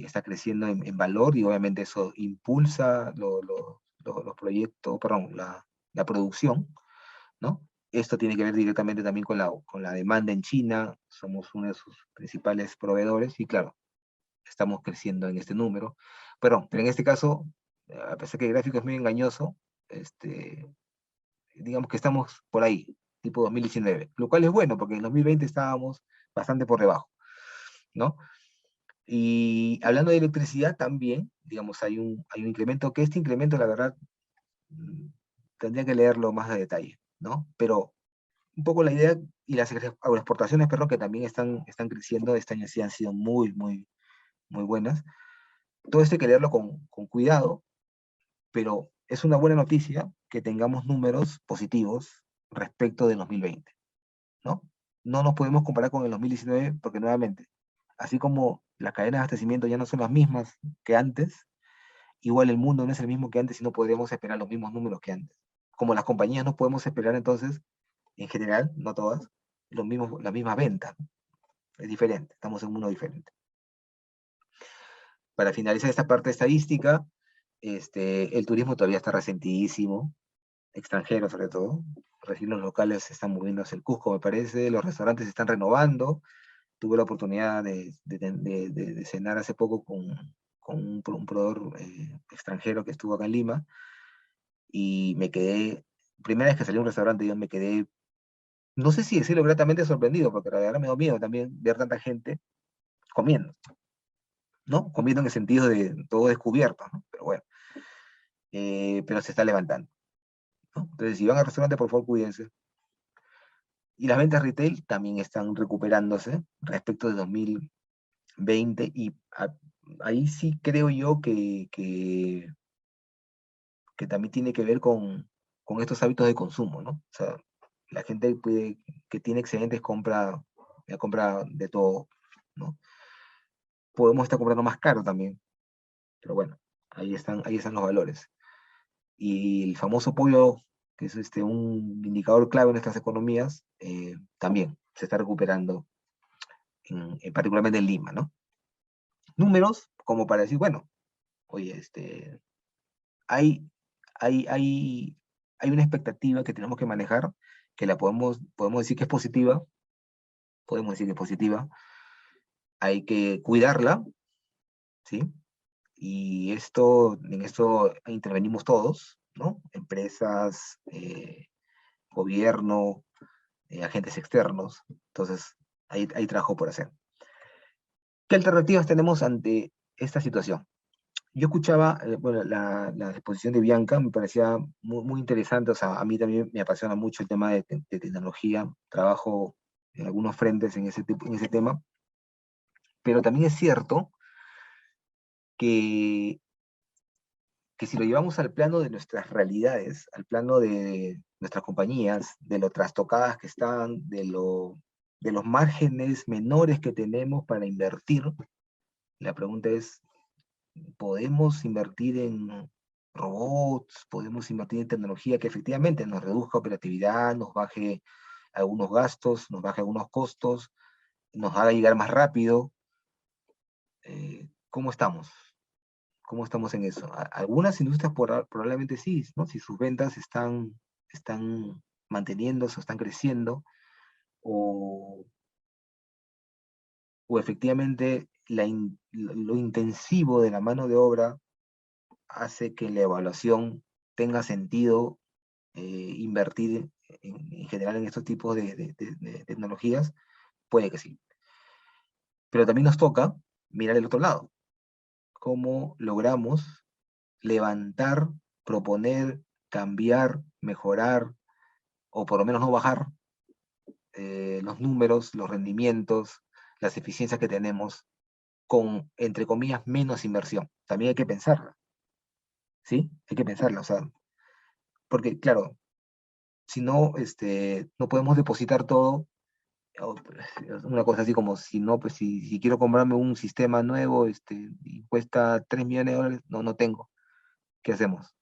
está creciendo en valor y obviamente eso impulsa los proyectos, perdón, la producción, ¿no? Esto tiene que ver directamente también con la demanda en China, somos uno de sus principales proveedores y claro, estamos creciendo en este número. Pero en este caso, a pesar que el gráfico es muy engañoso, este, digamos que estamos por ahí, tipo 2019, lo cual es bueno porque en 2020 estábamos bastante por debajo, ¿no? Y hablando de electricidad también, digamos, hay un incremento, que este incremento, la verdad, mm, tendría que leerlo más a detalle, ¿no? Pero un poco la idea y las exportaciones, perdón, que también están creciendo, este año sí han sido muy buenas. Todo esto hay que leerlo con cuidado, pero es una buena noticia que tengamos números positivos respecto del 2020. ¿No? No nos podemos comparar con el 2019 porque nuevamente, así como las cadenas de abastecimiento ya no son las mismas que antes, igual el mundo no es el mismo que antes y no podríamos esperar los mismos números que antes. Como las compañías no podemos esperar entonces, en general, no todas, las mismas ventas. ¿No? Es diferente, estamos en un mundo diferente. Para finalizar esta parte estadística, el turismo todavía está resentidísimo, extranjero sobre todo. Recién los locales se están moviendo hacia el Cusco, me parece, los restaurantes se están renovando. Tuve la oportunidad de cenar hace poco con un proveedor extranjero que estuvo acá en Lima y me quedé, primera vez que salí a un restaurante, yo me quedé no sé si decirlo gratamente sorprendido, porque la verdad me da miedo también ver tanta gente comiendo, ¿no? Comiendo en el sentido de todo descubierto, ¿no? Pero bueno, pero se está levantando, ¿no? Entonces, si van al restaurante, por favor, cuídense. Y las ventas retail también están recuperándose respecto de 2020 y ahí sí creo yo que también tiene que ver con estos hábitos de consumo, ¿no? O sea, la gente que tiene excedentes compra de todo, ¿no? Podemos estar comprando más caro también, pero bueno, ahí están los valores. Y el famoso pollo, que es un indicador clave en nuestras economías, también se está recuperando, particularmente en Lima, ¿no? Números como para decir, bueno, oye, hay, hay, hay, hay una expectativa que tenemos que manejar, que podemos decir que es positiva, podemos decir que es positiva, hay que cuidarla, ¿sí? Y en esto intervenimos todos, ¿no? Empresas, gobierno, agentes externos. Entonces, hay trabajo por hacer. ¿Qué alternativas tenemos ante esta situación? Yo escuchaba, bueno, la exposición de Bianca, me parecía muy interesante, o sea, a mí también me apasiona mucho el tema de tecnología, trabajo en algunos frentes en ese tema, pero también es cierto que, que si lo llevamos al plano de nuestras realidades, al plano de nuestras compañías, de lo trastocadas que están, de los márgenes menores que tenemos para invertir, la pregunta es, podemos invertir en robots, podemos invertir en tecnología que efectivamente nos reduzca operatividad, nos baje algunos gastos, nos baje algunos costos, nos haga llegar más rápido. ¿Cómo estamos? ¿Cómo estamos en eso? Algunas industrias probablemente sí, ¿no? Si sus ventas están manteniéndose o están creciendo, o, o efectivamente lo intensivo de la mano de obra hace que la evaluación tenga sentido, invertir en general en estos tipos de tecnologías, puede que sí. Pero también nos toca mirar el otro lado, cómo logramos levantar, proponer, cambiar, mejorar, o por lo menos no bajar los números, los rendimientos, las eficiencias que tenemos con, entre comillas, menos inversión. También hay que pensarla, ¿sí? Hay que pensarla, o sea, porque claro, si no, no podemos depositar todo, una cosa así como si no, pues si quiero comprarme un sistema nuevo, y cuesta 3 millones de dólares, no tengo. ¿Qué hacemos?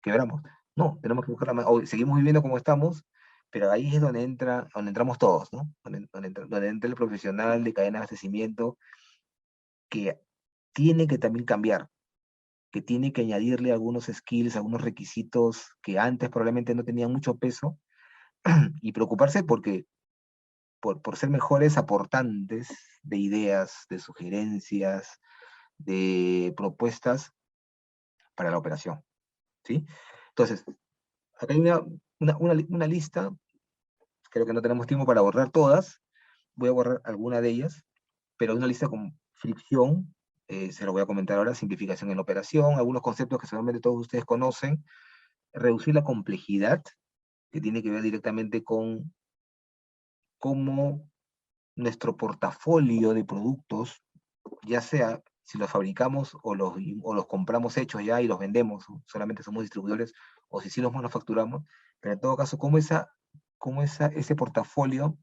¿Quebramos? No, tenemos que buscar o seguimos viviendo como estamos, pero ahí es donde entramos todos, ¿no? Donde entra el profesional de cadena de abastecimiento que tiene que también cambiar, que tiene que añadirle algunos skills, algunos requisitos que antes probablemente no tenían mucho peso y preocuparse por ser mejores aportantes de ideas, de sugerencias, de propuestas para la operación, ¿sí? Entonces, acá hay una lista, creo que no tenemos tiempo para borrar todas, voy a borrar alguna de ellas, pero hay una lista con fricción, se lo voy a comentar ahora, simplificación en la operación, algunos conceptos que seguramente todos ustedes conocen, reducir la complejidad, que tiene que ver directamente con cómo nuestro portafolio de productos, ya sea si los fabricamos o los compramos hechos ya y los vendemos, solamente somos distribuidores, o si sí los manufacturamos, pero en todo caso, ese portafolio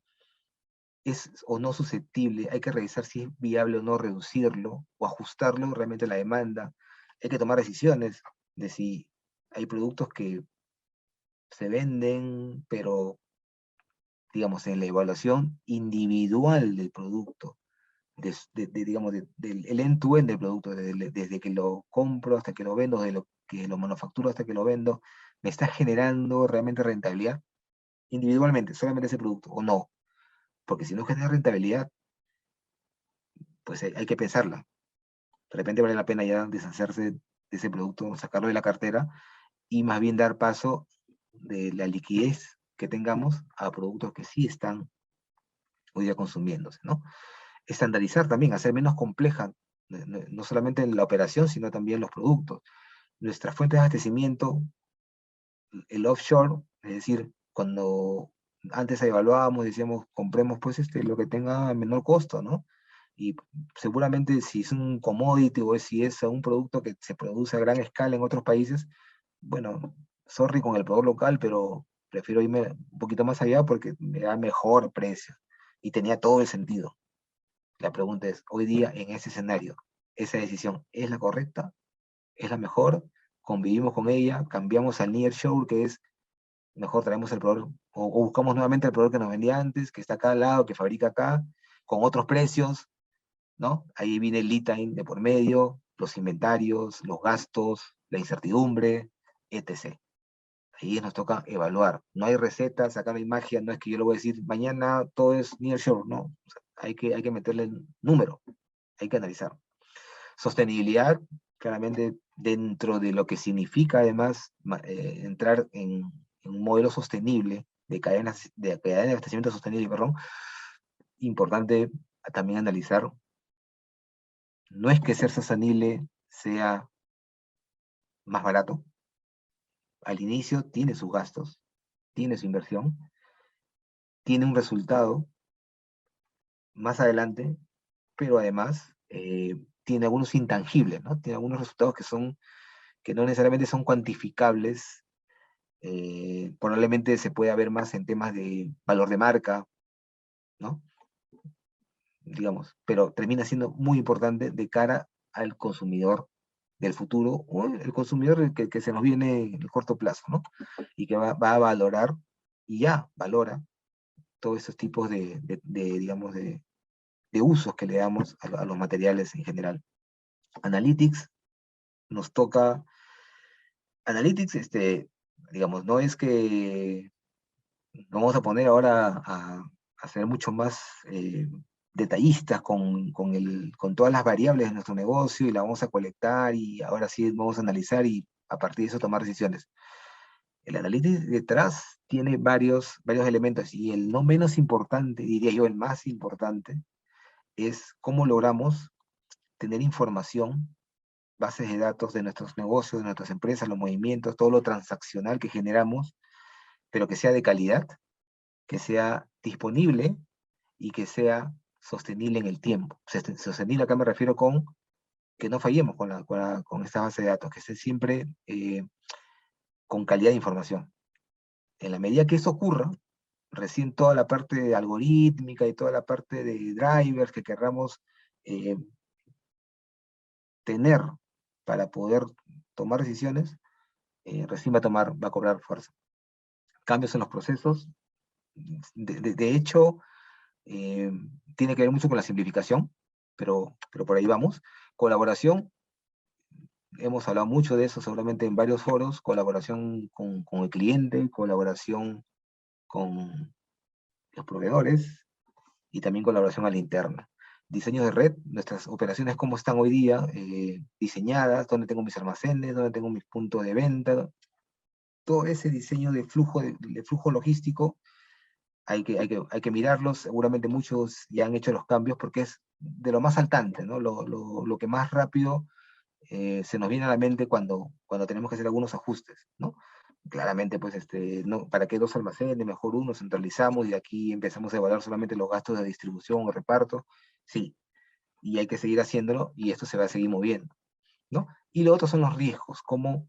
es o no susceptible, hay que revisar si es viable o no reducirlo o ajustarlo realmente a la demanda, hay que tomar decisiones de si hay productos que se venden, pero digamos, en la evaluación individual del producto, digamos, del el end-to-end del producto, desde que lo compro hasta que lo vendo, desde lo que lo manufacturo hasta que lo vendo, ¿me está generando realmente rentabilidad? Individualmente, solamente ese producto, o no. Porque si no genera rentabilidad, pues hay que pensarla. De repente vale la pena ya deshacerse de ese producto, sacarlo de la cartera y más bien dar paso de la liquidez que tengamos a productos que sí están hoy día consumiéndose, ¿no? Estandarizar también, hacer menos compleja, no solamente la operación, sino también los productos. Nuestras fuentes de abastecimiento, el offshore, es decir, cuando antes evaluábamos, decíamos, compremos pues lo que tenga menor costo, ¿no? Y seguramente si es un commodity o si es un producto que se produce a gran escala en otros países, bueno, sorry con el producto local, pero prefiero irme un poquito más allá porque me da mejor precio. Y tenía todo el sentido. La pregunta es, hoy día en ese escenario, ¿esa decisión es la correcta? ¿Es la mejor? ¿Convivimos con ella? ¿Cambiamos al nearshore, que es mejor traemos el proveedor o buscamos nuevamente el proveedor que nos vendía antes, que está acá al lado, que fabrica acá, con otros precios, ¿no? Ahí viene el lead time de por medio, los inventarios, los gastos, la incertidumbre, etc. Ahí nos toca evaluar. No hay recetas, acá no hay magia, no es que yo le voy a decir, mañana todo es nearshore, ¿no? O sea, hay que meterle el número, hay que analizar. Sostenibilidad, claramente dentro de lo que significa además entrar en un modelo sostenible de cadena de abastecimiento sostenible, perdón, importante también analizar. No es que ser sostenible sea más barato. Al inicio tiene sus gastos, tiene su inversión, tiene un resultado más adelante, pero además tiene algunos intangibles, ¿no? Tiene algunos resultados que no necesariamente son cuantificables. Probablemente se pueda ver más en temas de valor de marca, ¿no? Digamos, pero termina siendo muy importante de cara al consumidor del futuro o el consumidor que se nos viene en el corto plazo, ¿no? Y que va a valorar y ya valora todos esos tipos digamos, de usos que le damos a los materiales en general. Analytics, nos toca, Analytics, digamos, no es que nos vamos a poner ahora a ser mucho más detallistas con todas las variables de nuestro negocio y la vamos a colectar y ahora sí vamos a analizar y a partir de eso tomar decisiones. El análisis detrás tiene varios elementos y el no menos importante, diría yo el más importante, es cómo logramos tener información, bases de datos de nuestros negocios, de nuestras empresas, los movimientos, todo lo transaccional que generamos, pero que sea de calidad, que sea disponible y que sea sostenible en el tiempo. Sostenible acá me refiero con que no fallemos con esta base de datos, que esté siempre con calidad de información. En la medida que eso ocurra, recién toda la parte algorítmica y toda la parte de drivers que querramos eh, tener para poder tomar decisiones, recién va a cobrar fuerza. Cambios en los procesos, de hecho, eh, tiene que ver mucho con la simplificación, pero por ahí vamos. Colaboración, hemos hablado mucho de eso seguramente en varios foros, colaboración con el cliente, colaboración con los proveedores y también colaboración a la interna. Diseño de red, nuestras operaciones cómo están hoy día diseñadas, dónde tengo mis almacenes, dónde tengo mis puntos de venta, todo ese diseño de flujo logístico hay que mirarlos, seguramente muchos ya han hecho los cambios porque es de lo más saltante, ¿no? Lo que más rápido se nos viene a la mente cuando tenemos que hacer algunos ajustes, ¿no? Claramente, pues, no, ¿para qué dos almacenes? Mejor uno, centralizamos y aquí empezamos a evaluar solamente los gastos de distribución o reparto. Sí, y hay que seguir haciéndolo y esto se va a seguir moviendo, ¿no? Y lo otro son los riesgos, cómo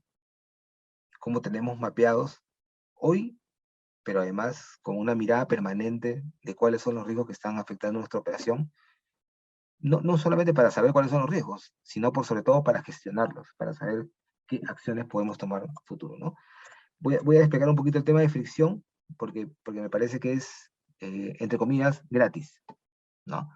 tenemos mapeados hoy, pero además con una mirada permanente de cuáles son los riesgos que están afectando nuestra operación, no solamente para saber cuáles son los riesgos, sino por sobre todo para gestionarlos, para saber qué acciones podemos tomar en el futuro, ¿no? Voy a despegar un poquito el tema de fricción, porque me parece que es, entre comillas, gratis, ¿no?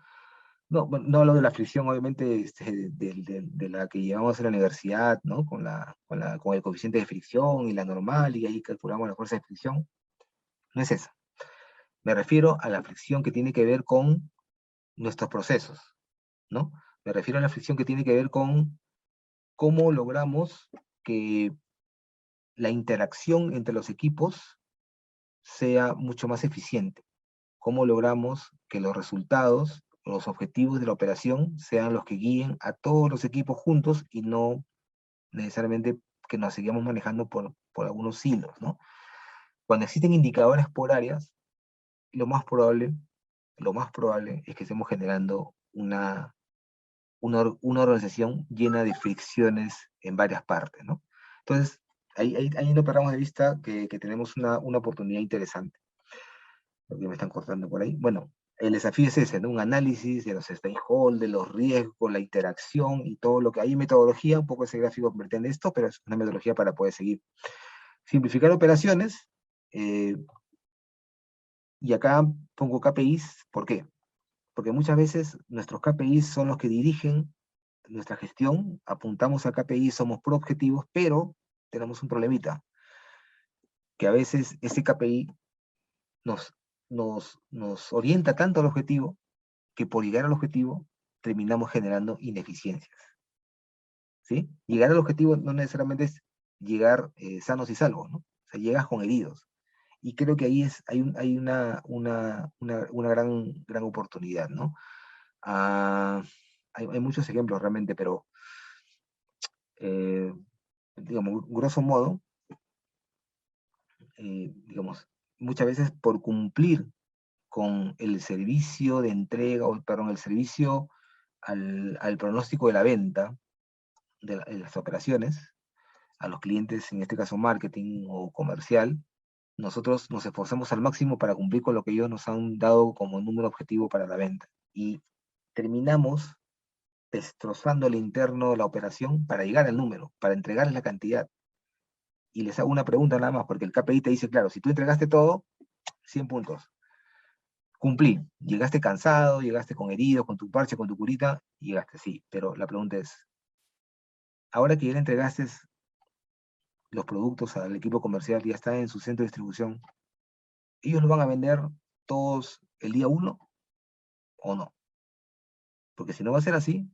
No, bueno, no hablo de la fricción, obviamente, de la que llevamos en la universidad, ¿no? Con el coeficiente de fricción y la normal, y ahí calculamos la fuerza de fricción. No es esa. Me refiero a la fricción que tiene que ver con nuestros procesos, ¿no? Me refiero a la fricción que tiene que ver con cómo logramos que la interacción entre los equipos sea mucho más eficiente. ¿Cómo logramos que los resultados, los objetivos de la operación sean los que guíen a todos los equipos juntos y no necesariamente que nos sigamos manejando por algunos hilos, ¿no? Cuando existen indicadores por áreas, lo más probable, lo más probable es que estemos generando una organización llena de fricciones en varias partes, ¿no? Entonces, ahí no perdamos de vista que tenemos una oportunidad interesante. Lo que me están cortando por ahí. Bueno, el desafío es ese, ¿no? Un análisis de los stakeholders, los riesgos, la interacción y todo lo que hay. Metodología, un poco ese gráfico pretende esto, pero es una metodología para poder seguir. Simplificar operaciones, y acá pongo KPIs, ¿por qué? Porque muchas veces nuestros KPIs son los que dirigen nuestra gestión, apuntamos a KPIs, somos proobjetivos, pero tenemos un problemita, que a veces ese KPI nos, nos orienta tanto al objetivo que por llegar al objetivo terminamos generando ineficiencias. ¿Sí? Llegar al objetivo no necesariamente es llegar sanos y salvos, ¿no? O sea, llegas con heridos. Y creo que ahí hay una gran oportunidad, ¿no? Ah, hay muchos ejemplos realmente, pero eh, digamos, grosso modo, digamos, muchas veces por cumplir con el servicio de entrega, o perdón, el servicio al pronóstico de la venta de las operaciones, a los clientes, en este caso marketing o comercial, nosotros nos esforzamos al máximo para cumplir con lo que ellos nos han dado como número objetivo para la venta. Y terminamos destrozando el interno de la operación para llegar al número, para entregarles la cantidad. Y les hago una pregunta nada más, porque el KPI te dice, claro, si tú entregaste todo, 100 puntos. Cumplí. Llegaste cansado, llegaste con herido, con tu parche, con tu curita, llegaste, sí. Pero la pregunta es, ahora que ya le entregaste los productos al equipo comercial, ya está en su centro de distribución, ¿ellos lo van a vender todos el día uno o no? Porque si no va a ser así,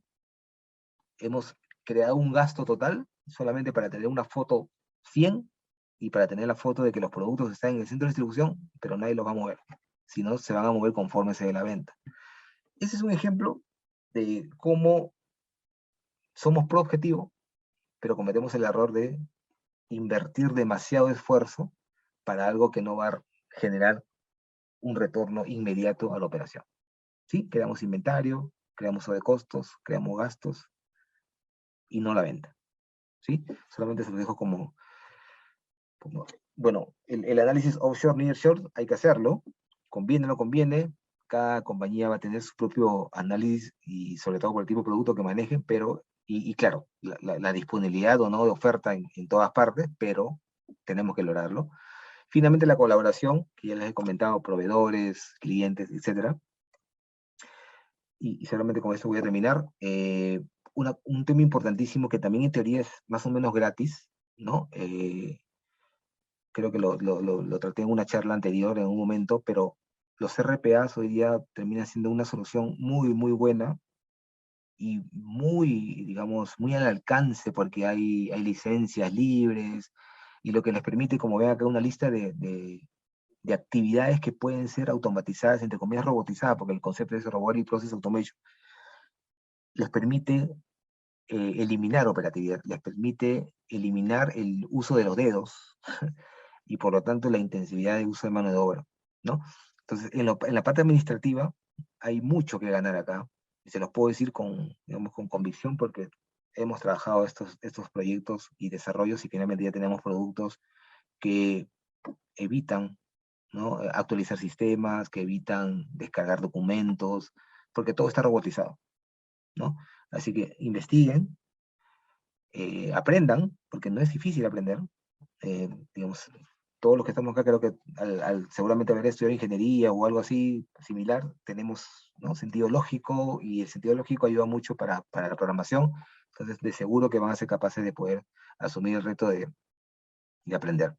hemos creado un gasto total solamente para tener una foto 100 y para tener la foto de que los productos están en el centro de distribución, pero nadie los va a mover. Si no, se van a mover conforme se dé la venta. Ese es un ejemplo de cómo somos pro objetivo, pero cometemos el error de invertir demasiado esfuerzo para algo que no va a generar un retorno inmediato a la operación. ¿Sí? Creamos inventario, creamos sobrecostos, creamos gastos y no la venta. ¿Sí? Solamente se lo dejo como bueno, el análisis offshore, nearshore, hay que hacerlo. Conviene o no conviene. Cada compañía va a tener su propio análisis y sobre todo por el tipo de producto que manejen, pero, y claro, la disponibilidad o no de oferta en todas partes, pero tenemos que lograrlo. Finalmente, la colaboración, que ya les he comentado, proveedores, clientes, etcétera. Y solamente con esto voy a terminar. Un tema importantísimo que también en teoría es más o menos gratis, ¿no? Creo que lo traté en una charla anterior en un momento, pero los RPAs hoy día terminan siendo una solución muy buena y muy, digamos, muy al alcance porque hay licencias libres y lo que les permite, como ven acá, una lista de actividades que pueden ser automatizadas, entre comillas robotizadas, porque el concepto es Robotic Process Automation, les permite eliminar operatividad, les permite eliminar el uso de los dedos y por lo tanto la intensividad de uso de mano de obra, ¿no? Entonces, en la parte administrativa hay mucho que ganar acá, y se los puedo decir con, digamos, con convicción porque hemos trabajado estos proyectos y desarrollos y finalmente ya tenemos productos que evitan, ¿no? Actualizar sistemas, que evitan descargar documentos, porque todo está robotizado, ¿no? Así que investiguen, aprendan, porque no es difícil aprender. Digamos, todos los que estamos acá, creo que seguramente haber estudiado ingeniería o algo así similar, tenemos, ¿no?, sentido lógico, y el sentido lógico ayuda mucho para la programación. Entonces, de seguro que van a ser capaces de poder asumir el reto de aprender.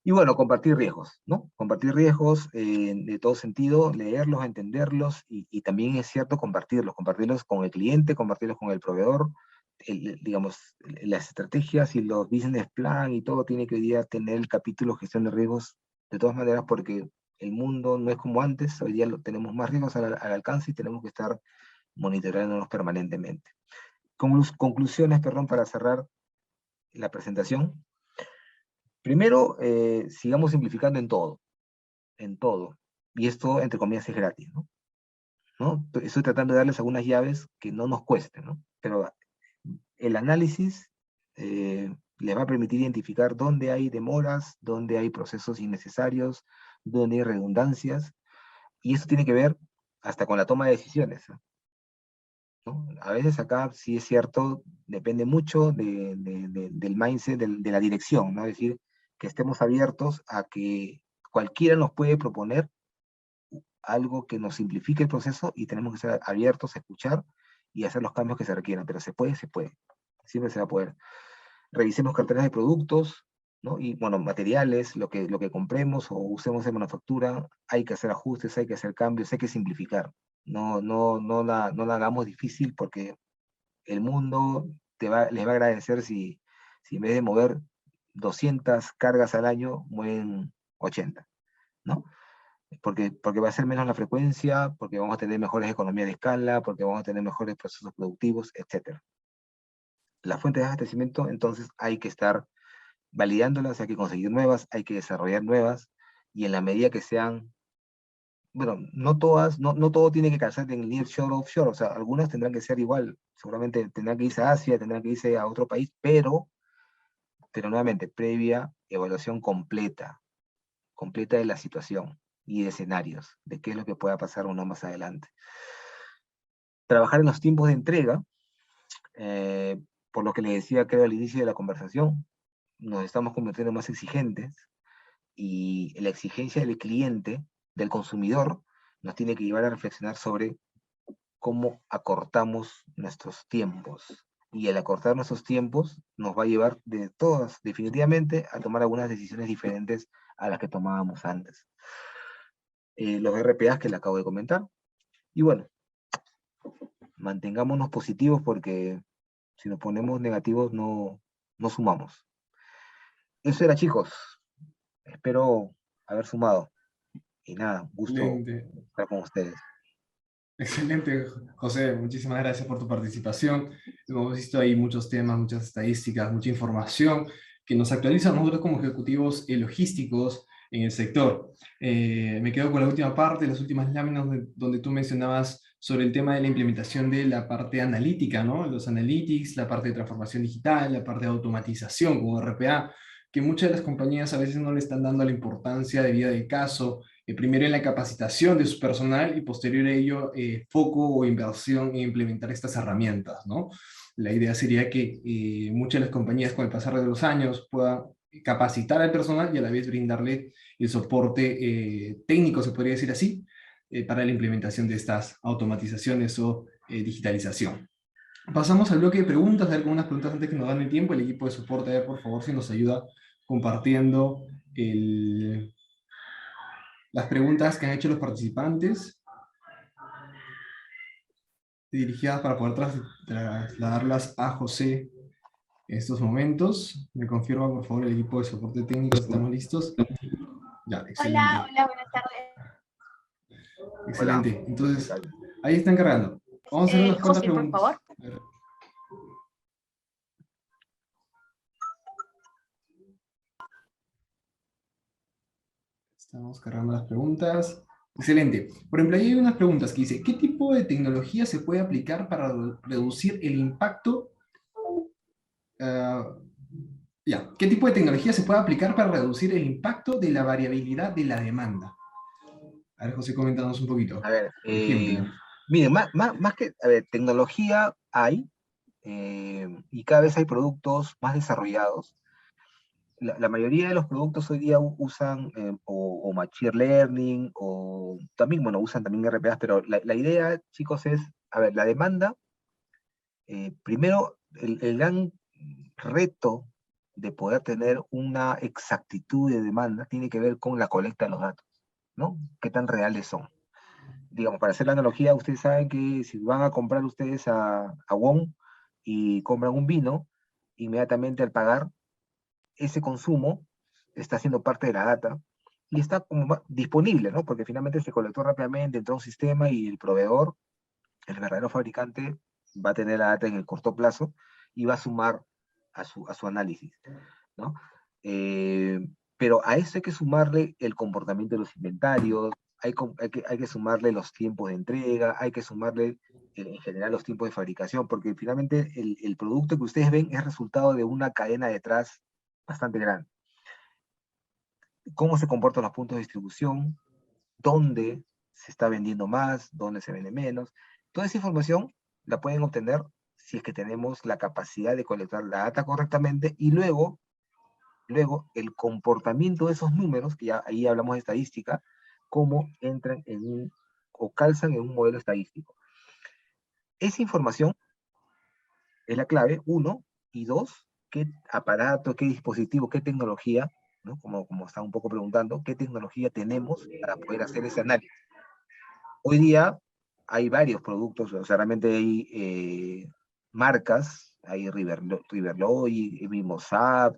Y bueno, compartir riesgos, ¿no? Compartir riesgos de todo sentido, leerlos, entenderlos, y también es cierto compartirlos con el cliente, compartirlos con el proveedor. Digamos, las estrategias y los business plan y todo tiene que hoy día tener el capítulo gestión de riesgos de todas maneras, porque el mundo no es como antes, hoy día tenemos más riesgos al alcance y tenemos que estar monitoreándonos permanentemente. Conclusiones, perdón, para cerrar la presentación. Primero, sigamos simplificando en todo. Y esto, entre comillas, es gratis, ¿no? ¿No? Estoy tratando de darles algunas llaves que no nos cuesten, ¿no? Pero el análisis les va a permitir identificar dónde hay demoras, dónde hay procesos innecesarios, dónde hay redundancias, y eso tiene que ver hasta con la toma de decisiones, ¿no? A veces acá sí es cierto, depende mucho del mindset, de la dirección, ¿no? Es decir, que estemos abiertos a que cualquiera nos puede proponer algo que nos simplifique el proceso y tenemos que estar abiertos a escuchar y hacer los cambios que se requieran, pero se puede, siempre se va a poder. Revisemos carteras de productos, ¿no? Y bueno, materiales, lo que compremos o usemos en manufactura, hay que hacer ajustes, hay que hacer cambios, hay que simplificar. No la hagamos difícil porque el mundo les va a agradecer si en vez de mover 200 cargas al año, mueven 80, ¿no? Porque va a ser menos la frecuencia, porque vamos a tener mejores economías de escala, porque vamos a tener mejores procesos productivos, etc. Las fuentes de abastecimiento, entonces hay que estar validándolas, hay que conseguir nuevas, hay que desarrollar nuevas, y en la medida que sean, bueno, no todas, no todo tiene que calzar en el nearshore o offshore, o sea, algunas tendrán que ser igual, seguramente tendrán que irse a Asia, tendrán que irse a otro país, pero nuevamente, previa evaluación completa de la situación y de escenarios, de qué es lo que pueda pasar uno más adelante. Trabajar en los tiempos de entrega, eh, por lo que le decía creo al inicio de la conversación, nos estamos convirtiendo más exigentes y la exigencia del cliente, del consumidor, nos tiene que llevar a reflexionar sobre cómo acortamos nuestros tiempos. Y el acortar nuestros tiempos nos va a llevar de todas, definitivamente, a tomar algunas decisiones diferentes a las que tomábamos antes. Los RPAs que le acabo de comentar. Y bueno, mantengámonos positivos porque si nos ponemos negativos no sumamos. Eso era, chicos. Espero haber sumado. Y nada, gusto Excelente. estar con ustedes. Excelente, José. Muchísimas gracias por tu participación. Hemos visto ahí muchos temas, muchas estadísticas, mucha información que nos actualiza a nosotros como ejecutivos logísticos en el sector. Me quedo con la última parte, las últimas láminas donde tú mencionabas sobre el tema de la implementación de la parte analítica, ¿no? Los analytics, la parte de transformación digital, la parte de automatización como RPA, que muchas de las compañías a veces no le están dando la importancia debida del caso, primero en la capacitación de su personal y posterior a ello foco o inversión en implementar estas herramientas, ¿no? La idea sería que muchas de las compañías con el pasar de los años puedan capacitar al personal y a la vez brindarle el soporte técnico, se podría decir así, para la implementación de estas automatizaciones o digitalización. Pasamos al bloque de preguntas, a ver algunas preguntas antes que nos dan el tiempo. El equipo de soporte, a ver, por favor, si nos ayuda compartiendo las preguntas que han hecho los participantes, dirigidas para poder trasladarlas a José en estos momentos. Me confirma, por favor, el equipo de soporte técnico, ¿estamos listos? Ya, excelente. Hola, hola, buenas tardes. Hola, Excelente. ¿qué Entonces, tal? ahí están cargando. Vamos a hacer unas cuantas José, por preguntas. favor. A ver. Estamos cargando las preguntas. Excelente. Por ejemplo, ahí hay unas preguntas que dice, ¿qué tipo de tecnología se puede aplicar para reducir el impacto? ¿Qué tipo de tecnología se puede aplicar para reducir el impacto de la variabilidad de la demanda? A ver, José, coméntanos un poquito. A ver, Por ejemplo. miren, más que, a ver, tecnología hay, y cada vez hay productos más desarrollados. La mayoría de los productos hoy día usan o Machine Learning, o también, bueno, usan también RPAs, pero la idea, chicos, es, a ver, la demanda, primero, el gran reto de poder tener una exactitud de demanda tiene que ver con la colecta de los datos, ¿no? ¿Qué tan reales son? Digamos, para hacer la analogía, ustedes saben que si van a comprar ustedes a Wong y compran un vino, inmediatamente al pagar, ese consumo está siendo parte de la data y está como disponible, ¿no? Porque finalmente se colectó rápidamente, entró a un sistema y el proveedor, el verdadero fabricante, va a tener la data en el corto plazo y va a sumar a su análisis, ¿no? Eh, pero a eso hay que sumarle el comportamiento de los inventarios, hay que sumarle los tiempos de entrega, hay que sumarle en general los tiempos de fabricación, porque finalmente el producto que ustedes ven es resultado de una cadena detrás bastante grande. Cómo se comportan los puntos de distribución, dónde se está vendiendo más, dónde se vende menos. Toda esa información la pueden obtener si es que tenemos la capacidad de colectar la data correctamente y luego el comportamiento de esos números, que ya ahí hablamos de estadística, cómo entran en un, o calzan en un modelo estadístico. Esa información es la clave, uno, y dos, qué aparato, qué dispositivo, qué tecnología, ¿no? Como está un poco preguntando, qué tecnología tenemos para poder hacer ese análisis. Hoy día hay varios productos, o sea, realmente hay marcas, hay Riverloy, Mimosap,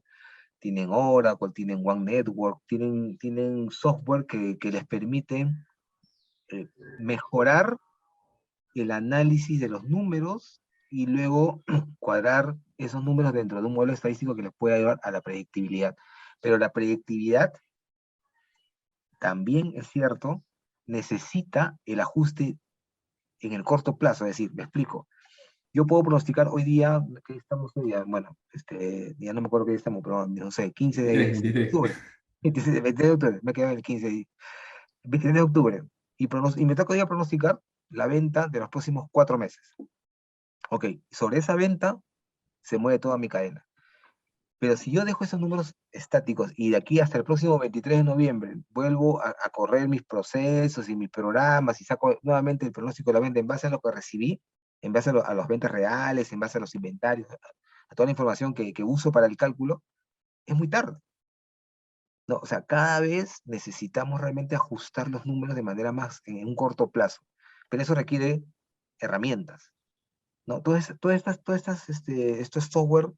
tienen Oracle, tienen One Network, tienen software que les permite mejorar el análisis de los números y luego cuadrar esos números dentro de un modelo estadístico que les pueda llevar a la predictibilidad. Pero la predictibilidad, también es cierto, necesita el ajuste en el corto plazo. Es decir, me explico. Yo puedo pronosticar hoy día, ¿qué estamos hoy día? Bueno, ya no me acuerdo qué día estamos, pero no sé, 15 23, de 23. octubre. 23 de octubre, me queda el 15, 23 de octubre. Y me toca hoy día pronosticar la venta de los próximos 4 meses. Ok, sobre esa venta se mueve toda mi cadena. Pero si yo dejo esos números estáticos y de aquí hasta el próximo 23 de noviembre vuelvo a correr mis procesos y mis programas y saco nuevamente el pronóstico de la venta en base a lo que recibí, en base a las ventas reales, en base a los inventarios, a toda la información que uso para el cálculo, es muy tarde. No, o sea, cada vez necesitamos realmente ajustar los números de manera más en un corto plazo. Pero eso requiere herramientas, ¿no? Estos software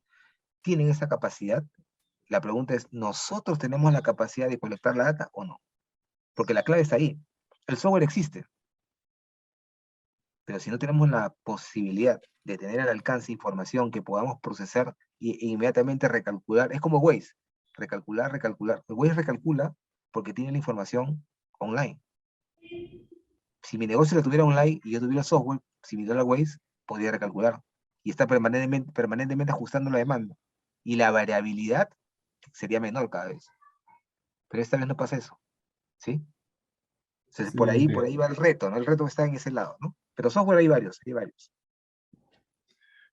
tienen esa capacidad. La pregunta es, ¿nosotros tenemos la capacidad de colectar la data o no? Porque la clave está ahí. El software existe, pero si no tenemos la posibilidad de tener al alcance información que podamos procesar e inmediatamente recalcular, es como Waze, recalcular, recalcular. Waze recalcula porque tiene la información online. Si mi negocio lo tuviera online y yo tuviera software similar a Waze, podría recalcular. Y está permanentemente ajustando la demanda. Y la variabilidad sería menor cada vez. Pero esta vez no pasa eso, ¿sí? Entonces, por Excelente. ahí va el reto, ¿no? El reto está en ese lado, ¿no? Pero software hay varios, hay varios.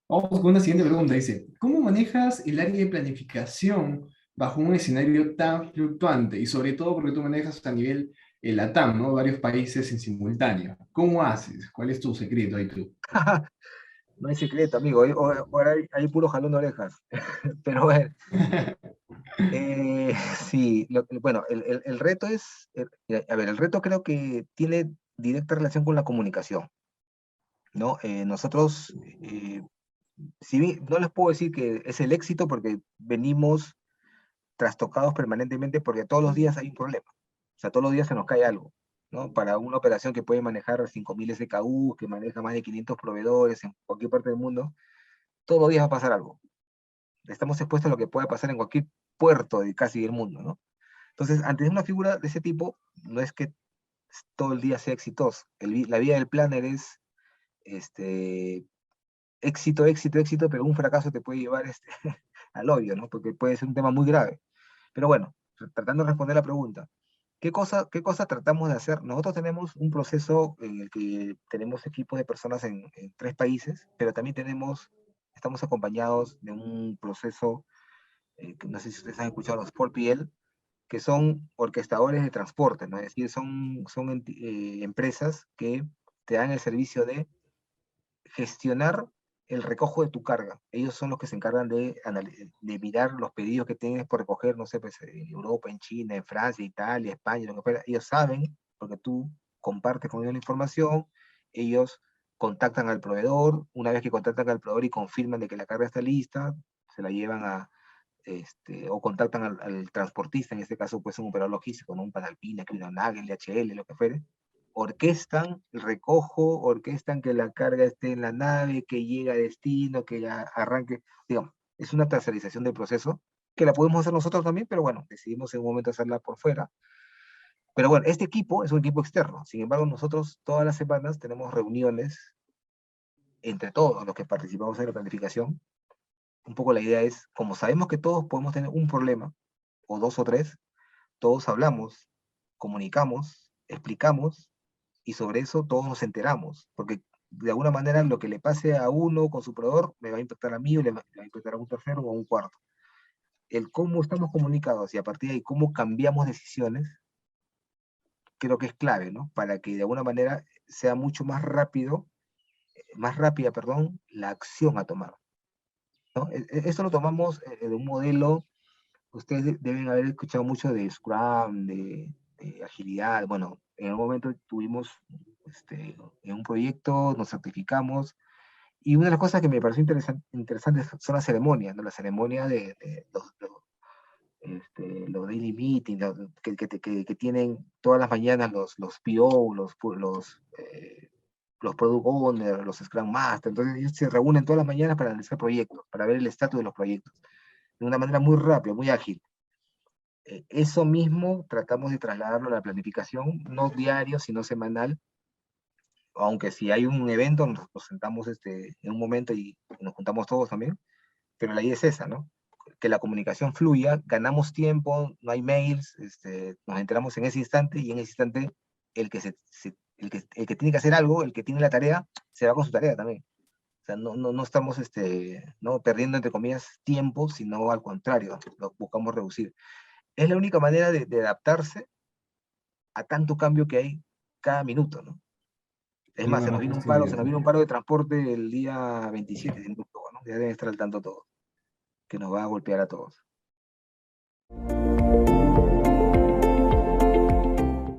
Vamos con una siguiente pregunta. Dice, ¿cómo manejas el área de planificación bajo un escenario tan fluctuante? Y sobre todo porque tú manejas a nivel LATAM, ¿no? Varios países en simultáneo. ¿Cómo haces? ¿Cuál es tu secreto ahí tú? No hay secreto, amigo. Ahora hay puro jalón de orejas. Pero bueno, sí, bueno, el reto es, a ver, el reto creo que tiene directa relación con la comunicación, ¿no? Nosotros, no les puedo decir que es el éxito porque venimos trastocados permanentemente porque todos los días hay un problema. O sea, todos los días se nos cae algo, ¿no? Para una operación que puede manejar 5.000 SKU, que maneja más de 500 proveedores en cualquier parte del mundo, todos los días va a pasar algo. Estamos expuestos a lo que pueda pasar en cualquier puerto de casi del mundo, ¿no? Entonces, ante una figura de ese tipo, no es que todo el día sea exitoso. La vida del planner es este, éxito, éxito, éxito, pero un fracaso te puede llevar al hoyo, ¿no? Porque puede ser un tema muy grave. Pero bueno, tratando de responder la pregunta, qué cosa tratamos de hacer? Nosotros tenemos un proceso en el que tenemos equipos de personas en 3 países, pero también estamos acompañados de un proceso, que no sé si ustedes han escuchado los 4PL, que son orquestadores de transporte, ¿no? Es decir, son empresas que te dan el servicio de gestionar el recojo de tu carga. Ellos son los que se encargan de mirar los pedidos que tienes por recoger, no sé, pues en Europa, en China, en Francia, Italia, España, lo que fuera. Ellos saben, porque tú compartes con ellos la información, ellos contactan al proveedor, una vez que contactan al proveedor y confirman de que la carga está lista, se la llevan o contactan al transportista, en este caso puede ser un operador logístico, ¿no? Un Panalpina, que una Nagel, DHL, lo que fuere, orquestan el recojo, orquestan que la carga esté en la nave, que llegue a destino, que ya arranque, digamos, es una tercerización del proceso, que la podemos hacer nosotros también, pero bueno, decidimos en un momento hacerla por fuera. Pero bueno, este equipo es un equipo externo, sin embargo, nosotros todas las semanas tenemos reuniones entre todos los que participamos en la planificación. Un poco la idea es, como sabemos que todos podemos tener un problema, o dos o tres, todos hablamos, comunicamos, explicamos, y sobre eso todos nos enteramos, porque de alguna manera lo que le pase a uno con su proveedor me va a impactar a mí o le va a impactar a un tercero o a un cuarto. El cómo estamos comunicados y a partir de ahí cómo cambiamos decisiones, creo que es clave, ¿no? Para que de alguna manera sea mucho más rápido, más rápida, perdón, la acción a tomar, ¿no? Esto lo tomamos de un modelo, ustedes deben haber escuchado mucho de Scrum, de agilidad. Bueno, en un momento tuvimos en un proyecto, nos certificamos, y una de las cosas que me pareció interesante son las ceremonias, ¿no? La ceremonia de los daily meetings, que tienen todas las mañanas los PO, los Product Owners, los Scrum Master. Entonces ellos se reúnen todas las mañanas para analizar proyectos, para ver el estatus de los proyectos, de una manera muy rápida, muy ágil. Eso mismo tratamos de trasladarlo a la planificación, no diario, sino semanal, aunque si hay un evento nos sentamos en un momento y nos juntamos todos también, pero la idea es esa, ¿no? Que la comunicación fluya, ganamos tiempo, no hay mails, nos enteramos en ese instante, y en ese instante el que tiene que hacer algo, el que tiene la tarea, se va con su tarea también. O sea, no estamos no perdiendo, entre comillas, tiempo, sino al contrario, lo buscamos reducir. Es la única manera de adaptarse a tanto cambio que hay cada minuto, ¿no? Es Sí, más, bueno, se nos vino un paro de transporte el día 27, si no me equivoco, ¿no? Ya deben estar al tanto todos, que nos va a golpear a todos.